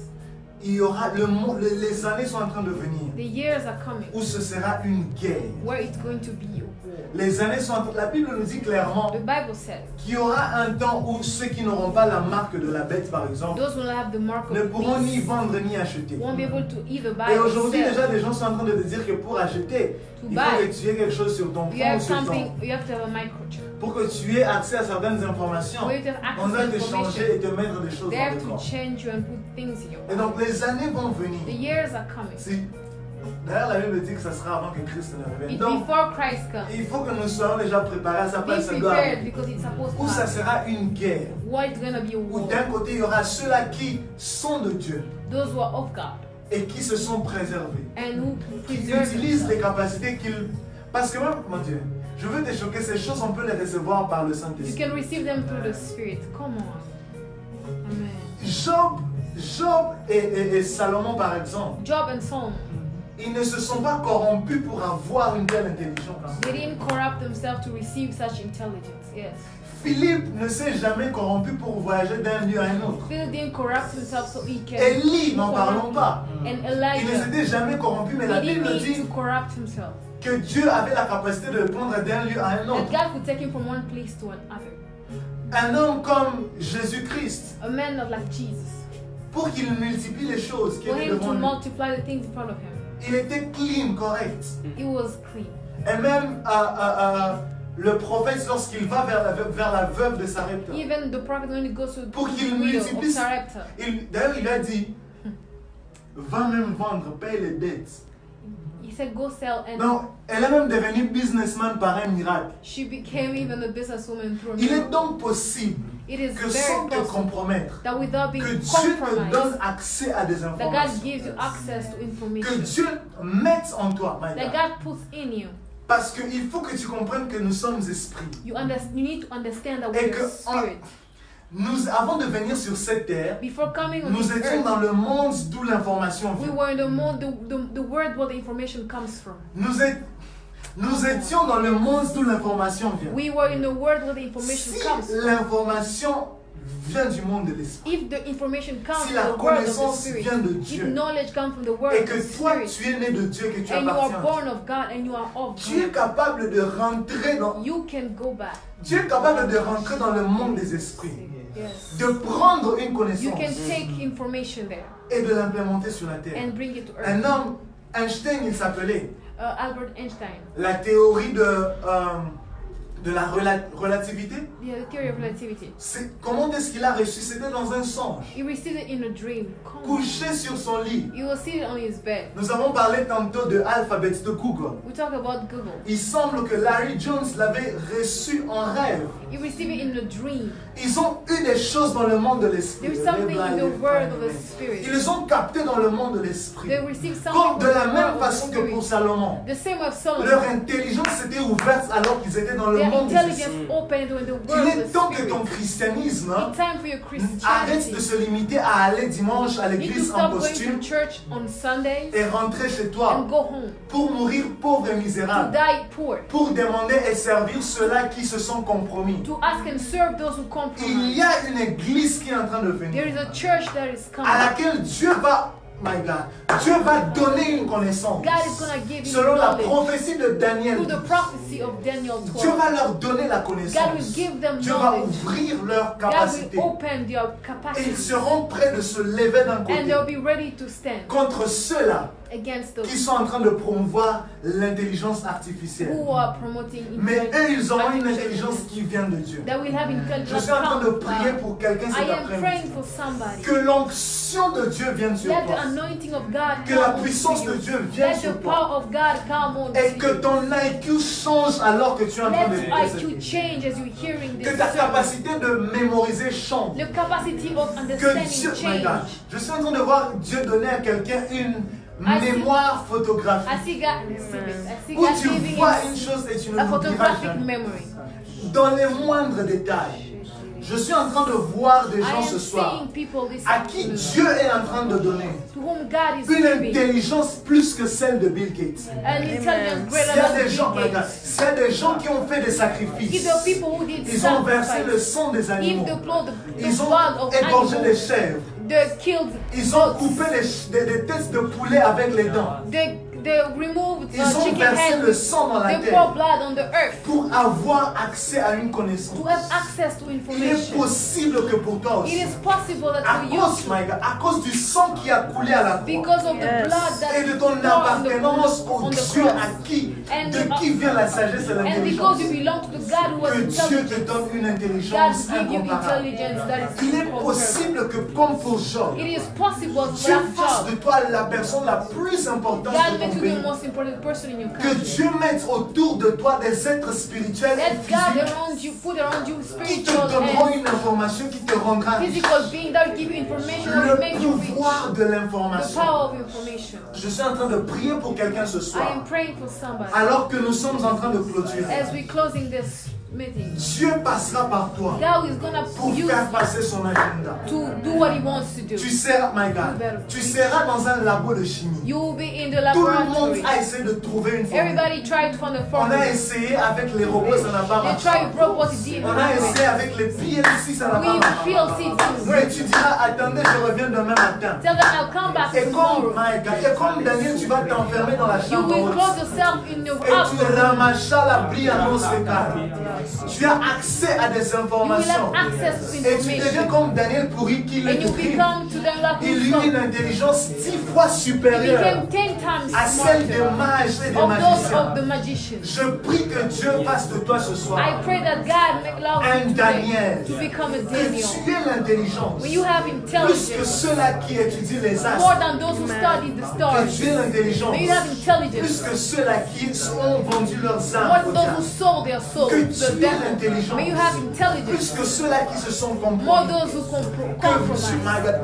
Il y aura les années sont en train de venir The years are coming où ce sera une guerre. where it's going to be a war. Les années sont la Bible nous dit clairement The Bible says qu'il y aura un temps où ceux qui n'auront pas la marque de la bête, par exemple, those who have the mark of ne the pourront ni beast vendre ni acheter. won't be able to either buy Et or aujourd'hui, déjà, sell. des gens sont en train de te dire que pour acheter, To il faut buy, que tu aies quelque chose sur ton you compte, have sur something, ton... you have to have a microchip. Pour que tu aies accès à certaines informations, For you to have on doit access te to changer et information, te mettre des choses they dans have le to corps. change you and put things in your Et life. donc, les années vont The venir. years are coming. Si, d'ailleurs, la Bible dit que ça sera avant que Christ ne revienne. It's Donc, before Christ comes. il faut que nous soyons déjà préparés à sa Be place. prepared because it's supposed Où to ça happen. sera une guerre. What is going to be a Où war? d'un côté, il y aura ceux-là qui sont de Dieu Those who are of God et qui se sont préservés. and who Qui preserve utilisent les themselves. capacités qu'ils... Parce que même, mon Dieu, je veux te choquer, ces choses, on peut les recevoir par le You Saint-Esprit. can receive them through the Spirit. Come on. Amen. Job et Salomon, par exemple, Job and Solomon, ils ne se sont pas corrompus pour avoir une telle intelligence. they didn't corrupt themselves to receive such intelligence. Yes. Philippe ne s'est jamais corrompu pour voyager d'un lieu à un autre. Phil didn't corrupt himself so he can. Élie, n'en parlons pas. And Il ne Elijah, s'était jamais corrompu, mais he la didn't Bible need dit to corrupt himself. que Dieu avait la capacité de le prendre d'un lieu à un That autre. God could take him from one place to another. Un homme comme Jésus-Christ, A man not like Jesus. pour qu'il multiplie les choses qui For étaient him devant to lui, multiply the things in front of him, il était clean, correct. he was clean. Et même le prophète, lorsqu'il va vers la veuve de Sarepta, Even the prophet, when he goes to Pour qu'il the widow multiplie- of Sarepta, d'ailleurs il a dit, va même vendre, paye les dettes. he said, go sell. And Donc, elle est même devenue businessman par un miracle. she became even a businesswoman through a Il est miracle. donc possible It is que sans very te possible compromettre, that without being que Dieu te donne compromised, accès à des that God informations. gives you access to Que information. Dieu mette en toi, my That God. God puts in you. Parce qu'il faut que tu comprennes que nous sommes esprits. You need to understand that Et we que are spirit. nous, avant de venir sur cette terre, Before coming on nous this étions earth, dans le monde d'où l'information we vient. were in the monde, the world where the information comes from. Nous étions dans le monde d'où l'information vient. We were in the world where the information Si comes from. l'information vient du monde de l'esprit, If the information comes si from la the world of the connaissance spirit, vient de if Dieu, knowledge comes from the world et of the que toi spirit, tu es né de Dieu, que tu and you appartiens are à born Dieu, of God and you are of tu es God, capable de rentrer dans, you can go back. tu es capable de rentrer dans le monde des esprits, Yes. de prendre une You connaissance can take information there et de l'implémenter sur la terre. and bring it to Un earth. homme, Einstein, il s'appelait Albert Einstein, la théorie de la relativité. the theory of relativity. Comment est-ce qu'il a reçu? C'était dans un songe. He received it in a dream. Come on. Couché sur son lit. He was seated on his bed. Nous avons parlé tantôt de Alphabet, de Google. We talk about Google. Il semble que Larry Jones l'avait reçu en rêve. He received it in a dream. Ils ont eu des choses dans le monde de l'esprit. There's something in the world of the spirit. Ils les ont captés dans le monde de l'esprit. They received Comme something de from la the même world of the façon que pour spirit. Salomon. The same with Solomon. Leur intelligence s'était ouverte alors qu'ils étaient dans le Their monde des intelligence esprits. opened in the Il world of est the temps que spirit. ton christianisme It's time for your arrête de Christianity. se limiter à aller dimanche à You need to l'église en stop going to costume church on Sundays et rentrer chez toi and go home. pour mourir pauvre et To misérable, die poor. pour demander et servir ceux-là qui se sont compromis. To ask and serve those who Il compromise. y a une église qui est en train de There venir, is a church that is à coming. laquelle Dieu va, my God, Dieu va donner une connaissance. God is going to give you Selon la knowledge. prophétie de Daniel, Through the prophecy of Daniel Dieu 12. va leur donner la God will connaissance. give them Dieu va knowledge. ouvrir leur God capacité. will open their Et ils capacity. seront prêts de se lever d'un And côté they'll be ready to stand contre ceux-là against qui those sont en train de promouvoir l'intelligence artificielle. who are promoting Mais eux, ils auront une artificial intelligence intelligence. qui vient de Dieu. That will have Je intelligence suis en train de come prier from pour quelqu'un God. cet I am praying après-midi. for somebody. Que l'onction de Dieu vienne sur Let toi. the anointing of God Que la come on puissance to de you. Dieu vienne Let sur the toi. power of God come on Et to que you. ton IQ change alors que tu es en train Let d'écouter your cette IQ église. change as you're hearing this Que ta sermon. capacité de mémoriser change. The capacity of Que understanding Dieu, my God, change. je suis en train de voir Dieu donner à quelqu'un une I see- mémoire photographique. I see God receive it. I see Où God tu giving vois you une chose et tu ne a l'oublieras photographic jamais. memory. Dans les moindres détails. Je suis en train de voir des I gens am ce soir seeing people this à qui afternoon Dieu est en train de donner to whom God is une giving intelligence plus que celle de Bill Gates. an intelligence S'il greater y a than des gens, Bill regarde, Gates. s'il y a des gens qui ont fait des If sacrifices, the people who did ils ont versé le sacrifice, sang des animaux, if the blood of ils ont blood of égorgé des animals, chèvres, they killed ils ont goats, coupé des têtes de poulet avec les dents, they removed ils ont chicken versé le heads, sang dans la they pour terre blood on the earth pour avoir accès à une connaissance. to have access to Il est information. possible que pour toi It aussi, is possible that à for you, cause, my God, à cause du sang qui a coulé à la croix because of the Yes. blood that et de ton poured on appartenance au on the Dieu cross, à qui, And de the- qui vient la sagesse et and l'intelligence, because you belong to the God who has que Dieu te intelligence, donne une God intelligence give you incomparable. intelligence that is Il est incomparable. possible que comme pour Job, It is possible to Dieu have fasse de job. toi la personne la plus importante God de makes ton you pays. the most important person in your Que country. Dieu mette autour de toi des êtres spirituels et Let God physiques around you, put around you qui te spiritual donneront and une information qui te rendra riche. physical being that will give you information that will make Le you rich. pouvoir de The l'information. power of information. Je suis en train de prier pour quelqu'un ce I soir, am praying for somebody. alors que nous sommes en train de clôturer. As we're closing this meeting, Dieu passera par toi God is gonna pour use faire passer son agenda. to do what He wants to do. Tu seras, my God, tu seras dans un labo de chimie. You will be in the Tout le monde laboratory. a essayé de trouver une formule. Everybody tried to find a On a formula. essayé avec les robots, ça n'a pas They marché. tried broke what it did. On a essayé avec les PLC, ça n'a We pas marché. PLC too. Mais tu diras, attendez, je reviens demain matin. Tell them I'll come back Et comme, tomorrow. my God, et comme Daniel, tu vas t'enfermer dans la You chambre will haute. close yourself in your Et house. tu ramasses la brillante spectacle. Tu as accès à des You will informations. have access to Et tu deviens information. comme Daniel pourri qui And you l'écrit. become to them like Il eut une intelligence 10 fois You supérieure became 10 times à celle des smarter mages et des of those magiciens. of the magicians. Je prie que Dieu fasse de toi ce soir I pray that God make allow un you today Daniel, to become a que Daniel. tu aies l'intelligence When you have plus que intelligence, ceux-là qui étudient les more astres, than those who study the que stars, tu aies l'intelligence when you have plus intelligence, que ceux-là qui ont vendu leurs more âmes au than those who diable, sold their soul que to the tu aies devil, l'intelligence when you have plus intelligence, que ceux-là qui se sont more compromis. those who compromise.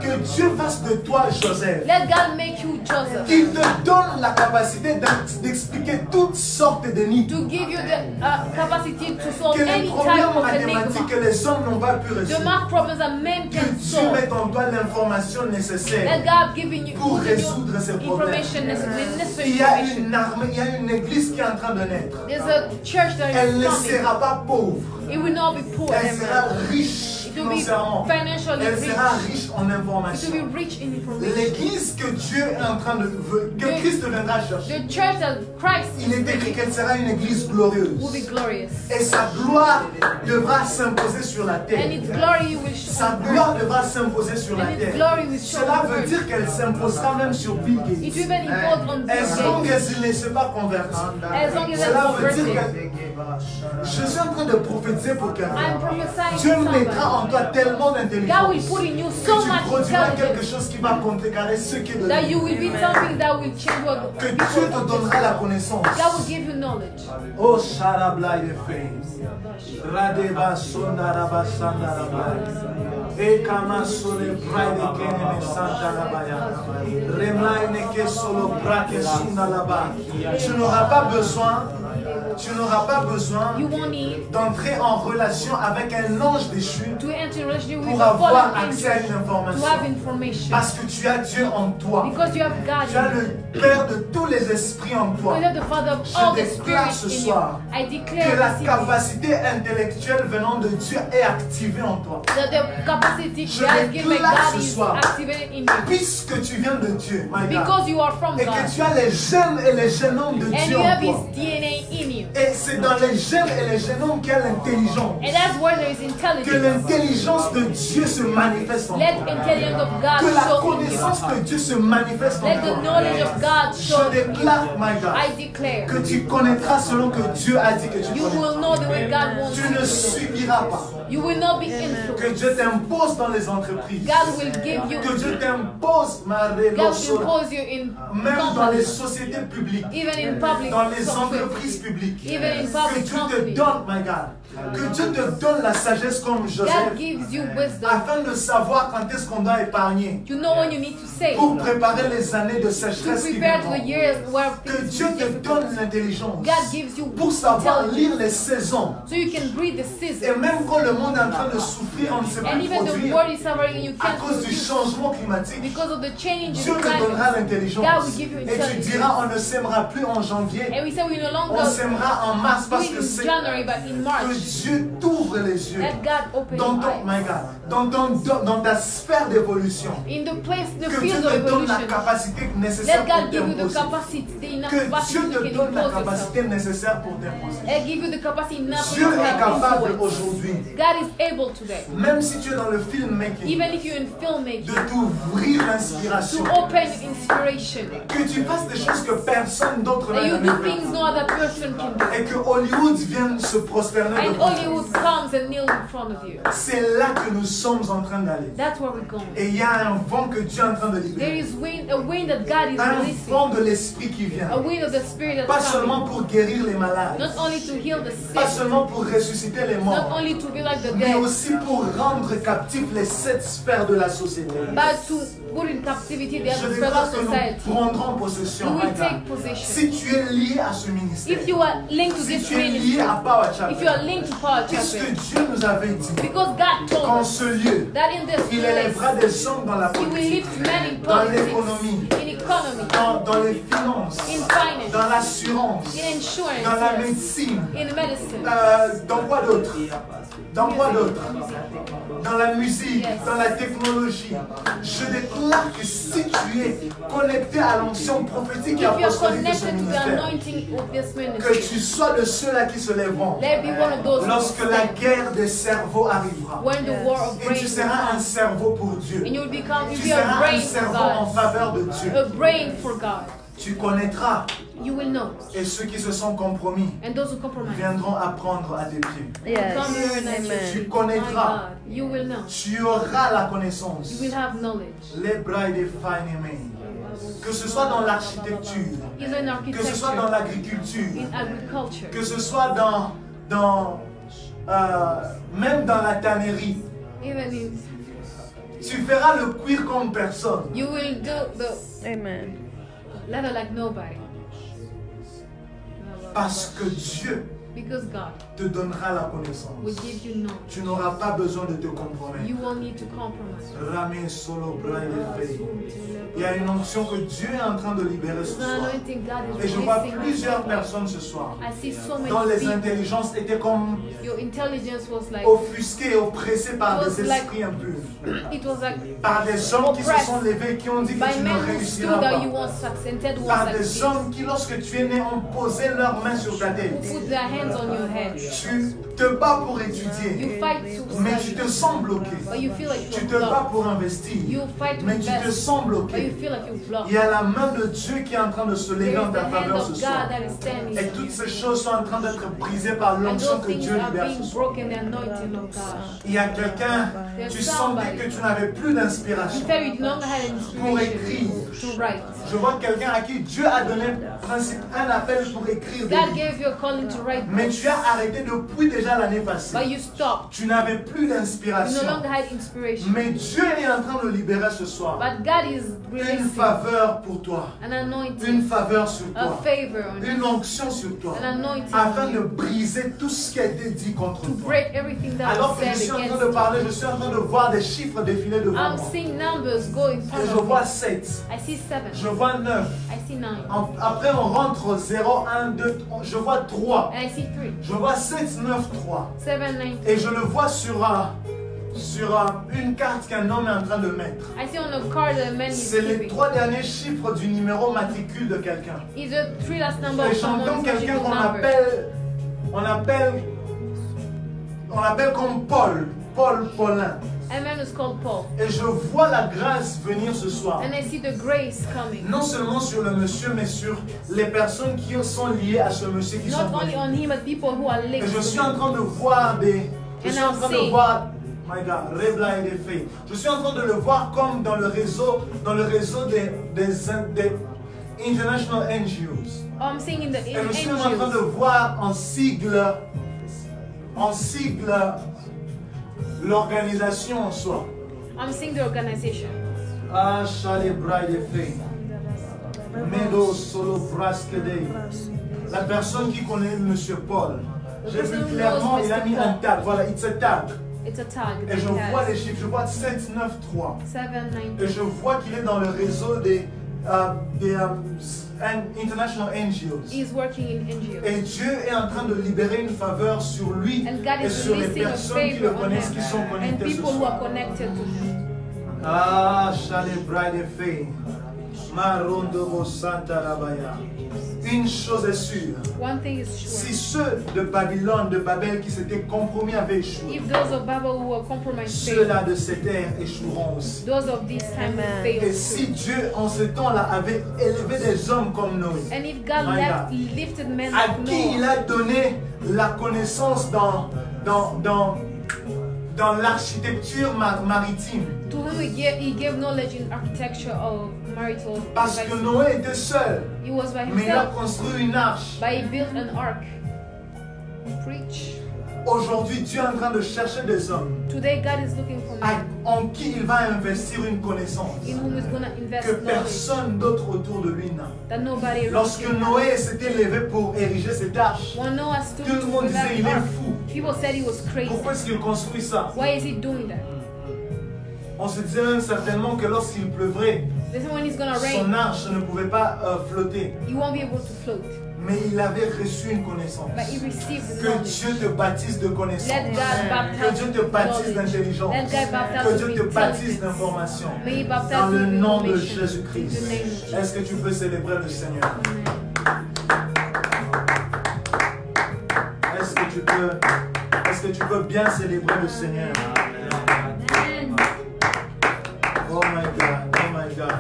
Que Dieu fasse de toi Joseph. Let God make you Joseph, Qu'il te donne la capacité d'expliquer toutes sortes d'énigmes. to give you the capacity to solve Que les any type problèmes of mathématiques que enigma. les hommes n'ont pas pu The résoudre. math problems that men Que can Dieu solve. mette en toi l'information nécessaire. Let God giving you Pour put in résoudre ces you problèmes. information, necessary Il y a information. une armée, il y a une église qui est en train de naître. There's a church that Elle is ne coming. sera pas pauvre. It will not be poor. Elle sera riche It will be financièrement. financially Elle rich. sera riche en It information. will be rich in information. L'église que Dieu est en train que Christ viendra chercher. The church that Christ Il est is écrit bringing qu'elle sera une église glorieuse. will be glorious. Et sa gloire devra s'imposer sur la And terre. its glory will show Sa on gloire earth. devra s'imposer sur la And its terre. glory will show Cela on veut earth. dire qu'elle s'imposera même sur Bill It Gates. will even impose on As Bill long Gates. as il ne s'est pas converti. As long as Cela I'm veut dire converted. que je suis en train de prophétiser pour quelqu'un. I'm prophesying Dieu to mettra en somebody. toi tellement God will d'intelligence put in you que so tu much produiras quelque intelligence chose qui va contrecarrer ce qui est de that you lui. will be something that will change what Que people Dieu te donnera la connaissance. God will give you knowledge. Oh, Sharablai de Fé. Radeba Sondaraba Sandarabai. Ekama Sole Braide Keneme Sandarabaya. Remlai Neke Solo Brake Sundalaba. Tu n'auras pas besoin. Tu n'auras pas besoin You won't need d'entrer en relation avec un ange déchu to enter in relationship with pour a avoir fallen accès à angel une to have information. information. Parce que tu as Dieu en toi. Because you have God Tu as in you. le Père de tous les esprits en toi. Because you have the Father of Je all the déclare ce spirits in you. soir I que declare la this evening capacité intellectuelle venant de Dieu est activée en toi. that the capacity Je God given by déclare God ce is soir, activated in you. puisque tu viens de Dieu, my God, Because you are from et God. que tu as les gènes et les génomes de And Dieu you en have toi. His DNA in you. Et c'est dans les gènes et les génomes qu'il y a l'intelligence. And that's where there is Que intelligence. l'intelligence de Dieu se manifeste en Let toi. intelligence of God Que la show in you. connaissance de Dieu se manifeste en Let the toi. knowledge of God show Je in you. déclare, my I God, declare que tu connaîtras selon que Dieu a dit que tu you connais. will know the way God wants Tu you ne to know. subiras pas. You will not be influenced. Que Dieu t'impose dans les entreprises. God will give you, Que Dieu t'impose, God will Marie, impose you in même dans les companies, sociétés publiques, even in public dans les companies, entreprises publiques. even in Que public Dieu te companies. donne, my God, Que Dieu te donne la sagesse comme Joseph, God gives you wisdom. afin de savoir quand est-ce qu'on doit épargner, You know when you need to save. pour préparer les années de To sécheresse qui prepare to the viendront. years where Que things Dieu are te difficult. donne l'intelligence God gives you pour savoir lire intelligence les saisons. so you can read the Et season. même quand le monde est en train de souffrir, on ne sait And plus even the produire world is suffering and you à can't cause du produce changement climatique. because of the change Dieu in te donnera climate. l'intelligence. God will give you Et tu intelligence. diras, on ne s'aimera plus en janvier, And we say we no on longer s'aimera en mars do parce it que in c'est January but in que March. Dieu t'ouvre les yeux Let God open dans, your ton, my eyes. God, dans ta sphère d'évolution. In the place, the Que Dieu field of te donne la evolution. capacité nécessaire Let pour God give you the t'imposer. capacity, the enough Que capacity Dieu you te can donne la impose yourself. capacité nécessaire pour t'imposer. And give you the capacity enough for Dieu you to est have capable influence. aujourd'hui, God is able today, même si tu es dans le filmmaking, even if you're in filmmaking, de t'ouvrir to l'inspiration. open inspiration. Que tu fasses des choses que personne d'autre n'a That you jamais do fait. things no other person can do. Et que Hollywood vienne se prosterner And devant toi. Hollywood comes and kneels in front of you. C'est là que nous sommes en train d'aller. That's where we're going. Et il y a un vent que Dieu est en train de There libérer. is wind, a wind that God is Un releasing. vent de l'esprit qui vient. A wind of the Spirit Pas that's seulement coming. pour guérir les malades. Not only to heal the Pas sick, seulement pour ressusciter les not morts. only to be like the Mais dead, aussi pour rendre captifs les 7 sphères de la société. but to put in captivity the Je other déclare spheres que of nous society. prendrons possession. You will my God. take possession. Si tu es lié à ce ministère, If you are linked to si this tu es lié ministry, à Power if you are Chapel, linked to Power puisque Chapel, Dieu nous avait dit because God told qu'en us ce lieu, that in this il place, élèvera des hommes dans la He will politique, lift men in dans politics, l'économie, in economy, dans les finances, in finance, dans l'assurance, in insurance, dans la yes, médecine. in medicine, Dans quoi d'autre? Dans quoi d'autre? Dans la musique, Yes. dans la technologie. Je déclare que si tu es connecté à l'onction prophétique et If you are apostolique de ce connected to the ministère, anointing of this que ministry, tu sois de ceux-là qui se lèveront let it be one of those who lorsque will la stand guerre des cerveaux arrivera. when the war of Et brain tu will seras un come. cerveau pour Dieu. And you will become, you'll Tu be a seras un brain for cerveau en God, faveur de Dieu. a brain for God. Tu connaîtras You will know. et ceux qui se sont compromis And those who compromise, viendront apprendre à tes pieds. Yes. come here and at your Amen. Tu feet. connaîtras. My God, you will know. Tu auras la connaissance. You will have knowledge. Les bras et les fines. Que ce soit dans l'architecture, Either in que ce soit dans architecture, l'agriculture, in agriculture, que ce soit même dans la tannerie. even in, Tu feras le cuir comme personne. you will do the Amen. leather like nobody. Parce que Dieu Because God te donnera la will connaissance. give you knowledge. Tu n'auras pas besoin de te compromettre. You won't need to compromise. Ramé solo bras et les feuilles. Il y a une onction que Dieu est en train de libérer ce The soir. anointing God Et is je vois releasing. plusieurs personnes ce soir I see so dont many les people. intelligences étaient comme Your intelligence was like, offusquées, oppressées par It was des like- esprits impurs. it was like Par des hommes qui se sont levés, qui ont dit que by tu ne men who stood réussiras that you pas. won't succeed, and said Par won't des succeed, hommes qui, lorsque tu es né, ont posé leurs mains sur ta who tête. put their hands on your head. Tu te bats pour étudier, You fight to mais tu study, te sens bloqué. but you feel like Tu you're te bats blocked. pour investir, You fight to mais tu te invest, sens but you bloqué. feel like you're blocked. Il y a la main de Dieu qui est en train de se There lever is en the ta hand faveur ce of soir. God that is standing Et on toutes you. ces choses sont en train d'être brisées par And l'onction those que things Dieu are libère being ce soir. broken, the anointing of God. Il y a quelqu'un, tu sentais que tu n'avais plus d'inspiration You felt you no longer had pour inspiration écrire. to write. Je vois quelqu'un à qui Dieu a donné un appel pour écrire des God livres. gave you a calling to write Mais books, tu as arrêté depuis déjà l'année passée. but you stopped. Tu n'avais plus You no d'inspiration. longer had inspiration. Mais Dieu est en train de libérer ce soir But God is une releasing faveur pour toi, an une anointing, faveur sur a toi, favor on you, une onction sur toi, an anointing afin on de you, briser tout ce qui a été dit contre to toi. break everything that Alors was que je said suis en train against de you. parler, je suis en train de voir des chiffres défiler devant I'm moi. seeing numbers go in Et front je of me. vois 7, I see 7. je vois 9. I see 9. Après on rentre au 0, 1, 2, je vois 3. And I see 3. Je vois 7, 9, 3. 7, 9. Et je le vois sur une carte qu'un homme est en train de mettre. I see on the card that a man is C'est les keeping. 3 derniers chiffres du numéro matricule de quelqu'un. Is the 3 last number Et of j'entends someone's quelqu'un magical qu'on number. appelle comme Paulin. A man is called Paul. Et je vois la grâce venir ce soir. And I see the grace coming. Non seulement sur le monsieur, mais sur les personnes qui sont liées à ce monsieur qui sont Not only connus. on him, but people who are Et linked je to suis him. en train de voir je And suis en I'm train de seeing- voir, my God, Rebla et des faits. Je suis en train de le voir comme dans le réseau des international NGOs. Oh, I'm seeing in the Et je suis en train de NGOs. voir en sigle On cible l'organisation en soi. I'm seeing the organization. Ah, Charlie Bride fait. Medo solo brasquede. La personne qui connaît M. Paul, j'ai vu clairement, il a mis un tag. Voilà, it's a tag. It's a tag. Et je vois les chiffres, je vois 793. 790. Et je vois qu'il est dans le réseau des international NGOs. He's working in NGOs. Et Dieu est en train de libérer une faveur sur lui And God et is sur les releasing a personnes qui le favor on connaissent, qui him. sont And connectées ce people who are soir. connected to him. Ah, Chalet Bride fait. Marondo Santa Rabaya. Une chose est sûre. One thing is Si sure. ceux de Babylone, de Babel qui s'étaient compromis avaient échoué, If those of Babel who were compromised ceux-là fail, de cette terre échoueront aussi. those of this time will Amen. fail Et si too. Dieu, en ce temps-là, avait élevé des hommes comme Noé, And if God My God. lifted men à like qui il Noah, a donné la connaissance dans l'architecture maritime, to whom he gave knowledge in architecture of marital parce que devices. Noé était seul, He was by mais il a himself, construit une arche. but he built an ark. Preach. Aujourd'hui, Dieu est en train de chercher des hommes Today God is looking for men en qui il va investir une connaissance in whom he's going to invest que knowledge personne d'autre autour de lui n'a. that nobody around Lorsque him has. Noé s'était levé pour ériger cette arche, When Noah stood tout le monde to disait that il est ark, fou. people said he was crazy. Pourquoi est-ce qu'il construit ça? Why is he doing that? On se disait même certainement que lorsqu'il pleuvrait, They said when it's going to son rain, arche ne pouvait pas flotter. he won't be able to float. Mais il avait reçu une connaissance. But he received the Que knowledge. Dieu te baptise de connaissance. Let God Que baptize Dieu you te with baptise knowledge. d'intelligence. Let God Que baptize Dieu you te with baptise intelligence. d'information. May he baptize Dans you le with nom de information. In Jésus-Christ. the name of Jesus. Est-ce que tu peux célébrer le Seigneur? Amen. Est-ce que tu peux bien célébrer le Seigneur? Oh my God, oh my God.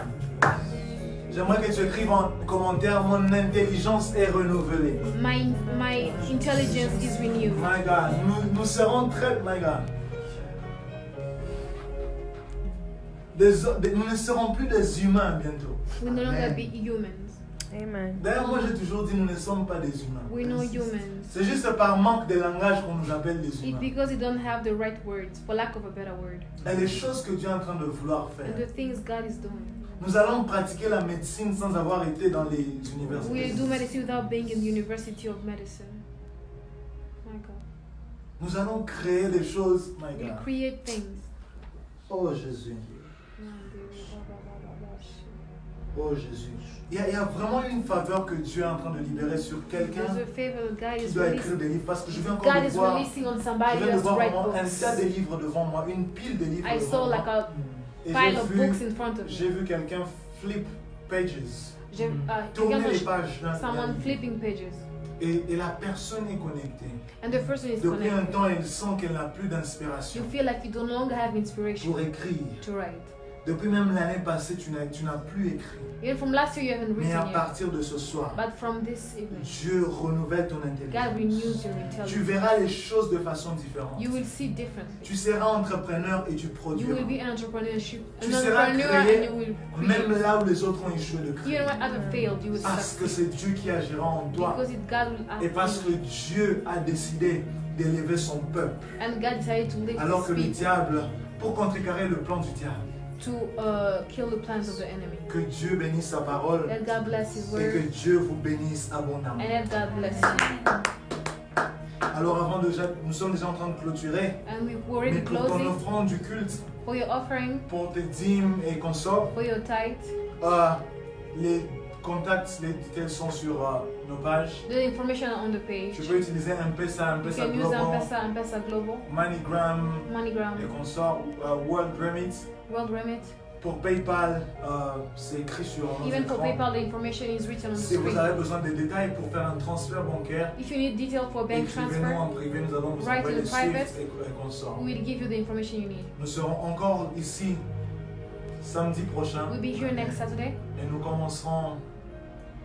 J'aimerais que tu écrives en commentaire, mon intelligence est renouvelée. My intelligence is renewed. My God, nous serons très, my God. Nous ne serons plus des humains bientôt. We no longer be humans. Amen. D'ailleurs, moi j'ai toujours dit, nous ne sommes pas des humains. We're no humans. C'est juste par manque de langage qu'on nous appelle des It's humains. because you don't have the right words, for lack of a better word. Et les choses que Dieu est en train de vouloir And faire. the things God is doing. Nous allons pratiquer la médecine sans avoir été dans les universités. We do medicine without being in the University of Medicine. My God. Nous allons créer des choses, my We God. create things. Oh Jésus, oh Jésus. Il y a vraiment une faveur que Dieu est en train de libérer sur quelqu'un There's a favor that God qui is doit écrire releasing. des livres. Parce que je viens encore God de is voir, releasing on je somebody viens de else to voir write vraiment un books. tas de livres devant moi, une pile de livres I devant saw moi. like a Et pile of books in front of j'ai me. vu quelqu'un flip pages, Quelqu'un tourner les was- pages d'un someone livre. flipping pages. Et la personne est connectée. And the person is Depuis un connected. temps, elle sent qu'elle n'a plus d'inspiration You feel like you no longer have inspiration pour écrire. to write. Depuis même l'année passée, tu n'as plus écrit. Even from last year, you haven't Mais à written yet. partir de ce soir, But from this evening, Dieu renouvelle ton God intelligence. renews your Tu intelligence. verras les choses de façon différente. You will see differently. Tu seras entrepreneur et tu You produiras. will be an entrepreneurship, Tu an seras entrepreneur, créé and you will Même create. là où les autres ont échoué de créer. Even when others failed, you will Parce que succeed. c'est Dieu qui agira en toi. Because God will Et parce act que in you. Dieu a décidé d'élever son peuple. And God decided to lift Alors que his le people diable, pour contrecarrer le plan du diable, to kill the plans of the enemy. que Dieu bénisse sa parole Let God bless His et que word, Dieu vous bénisse abondamment. and let God bless you. Alors avant nous sommes déjà en train de clôturer, And we're mais already pour ton closing. offrande du culte, For your offering, pour tes dîmes et consorts, for your tithe, les contacts, les détails sont sur nos pages. the information on the page. Tu peux utiliser M-Pesa, You M-Pesa can use Global, M-Pesa Global, MoneyGram MoneyGram, et consorts, World Remit. World Remit. Pour PayPal, c'est écrit sur nos Even for écrans. PayPal, the information is written on the Si vous screen. avez besoin de détails pour faire un transfert bancaire, If you need detail for bank écrivez-nous transfer, en privé, nous allons vous write envoyer in les private. Swift et consorts. we will give you the information you need. Nous serons encore ici samedi prochain We'll be here next Saturday, et nous commencerons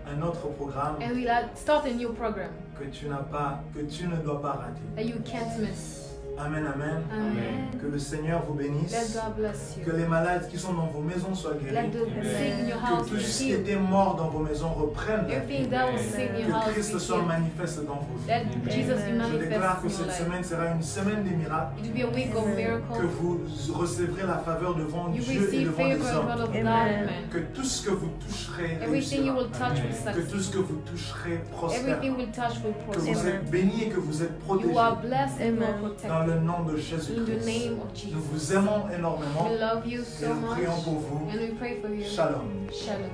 un autre programme and we'll start a new program que tu ne dois pas rater. that you can't miss. Amen, amen. Amen. Que le Seigneur vous Let bénisse. God bless Que you. les malades qui sont dans vos maisons soient Let guéris. the sick in your Que house tout be ce qui healed. était mort dans vos maisons reprenne la vie. Everything that was sick in your Que house Christ be soit healed. manifeste dans vos vies. Let Jesus be Amen. Je déclare manifest que in your cette life. semaine sera une semaine des miracles. It will be a week of Que miracles. vous recevrez la faveur devant You Dieu et receive devant les favor in front hommes. of God Amen. and man. Que tout ce que vous toucherez Everything you réussira. will touch will Que tout succeed. ce que vous toucherez prospère. Everything will touch will Que vous prosper. êtes bénis et que vous êtes protégés. You are blessed and you are Amen. Dans protected. le nom de In the Jésus-Christ. name of Nous Jesus. vous aimons énormément We love you et so nous much prions pour vous. and we pray for you. Shalom. Shalom.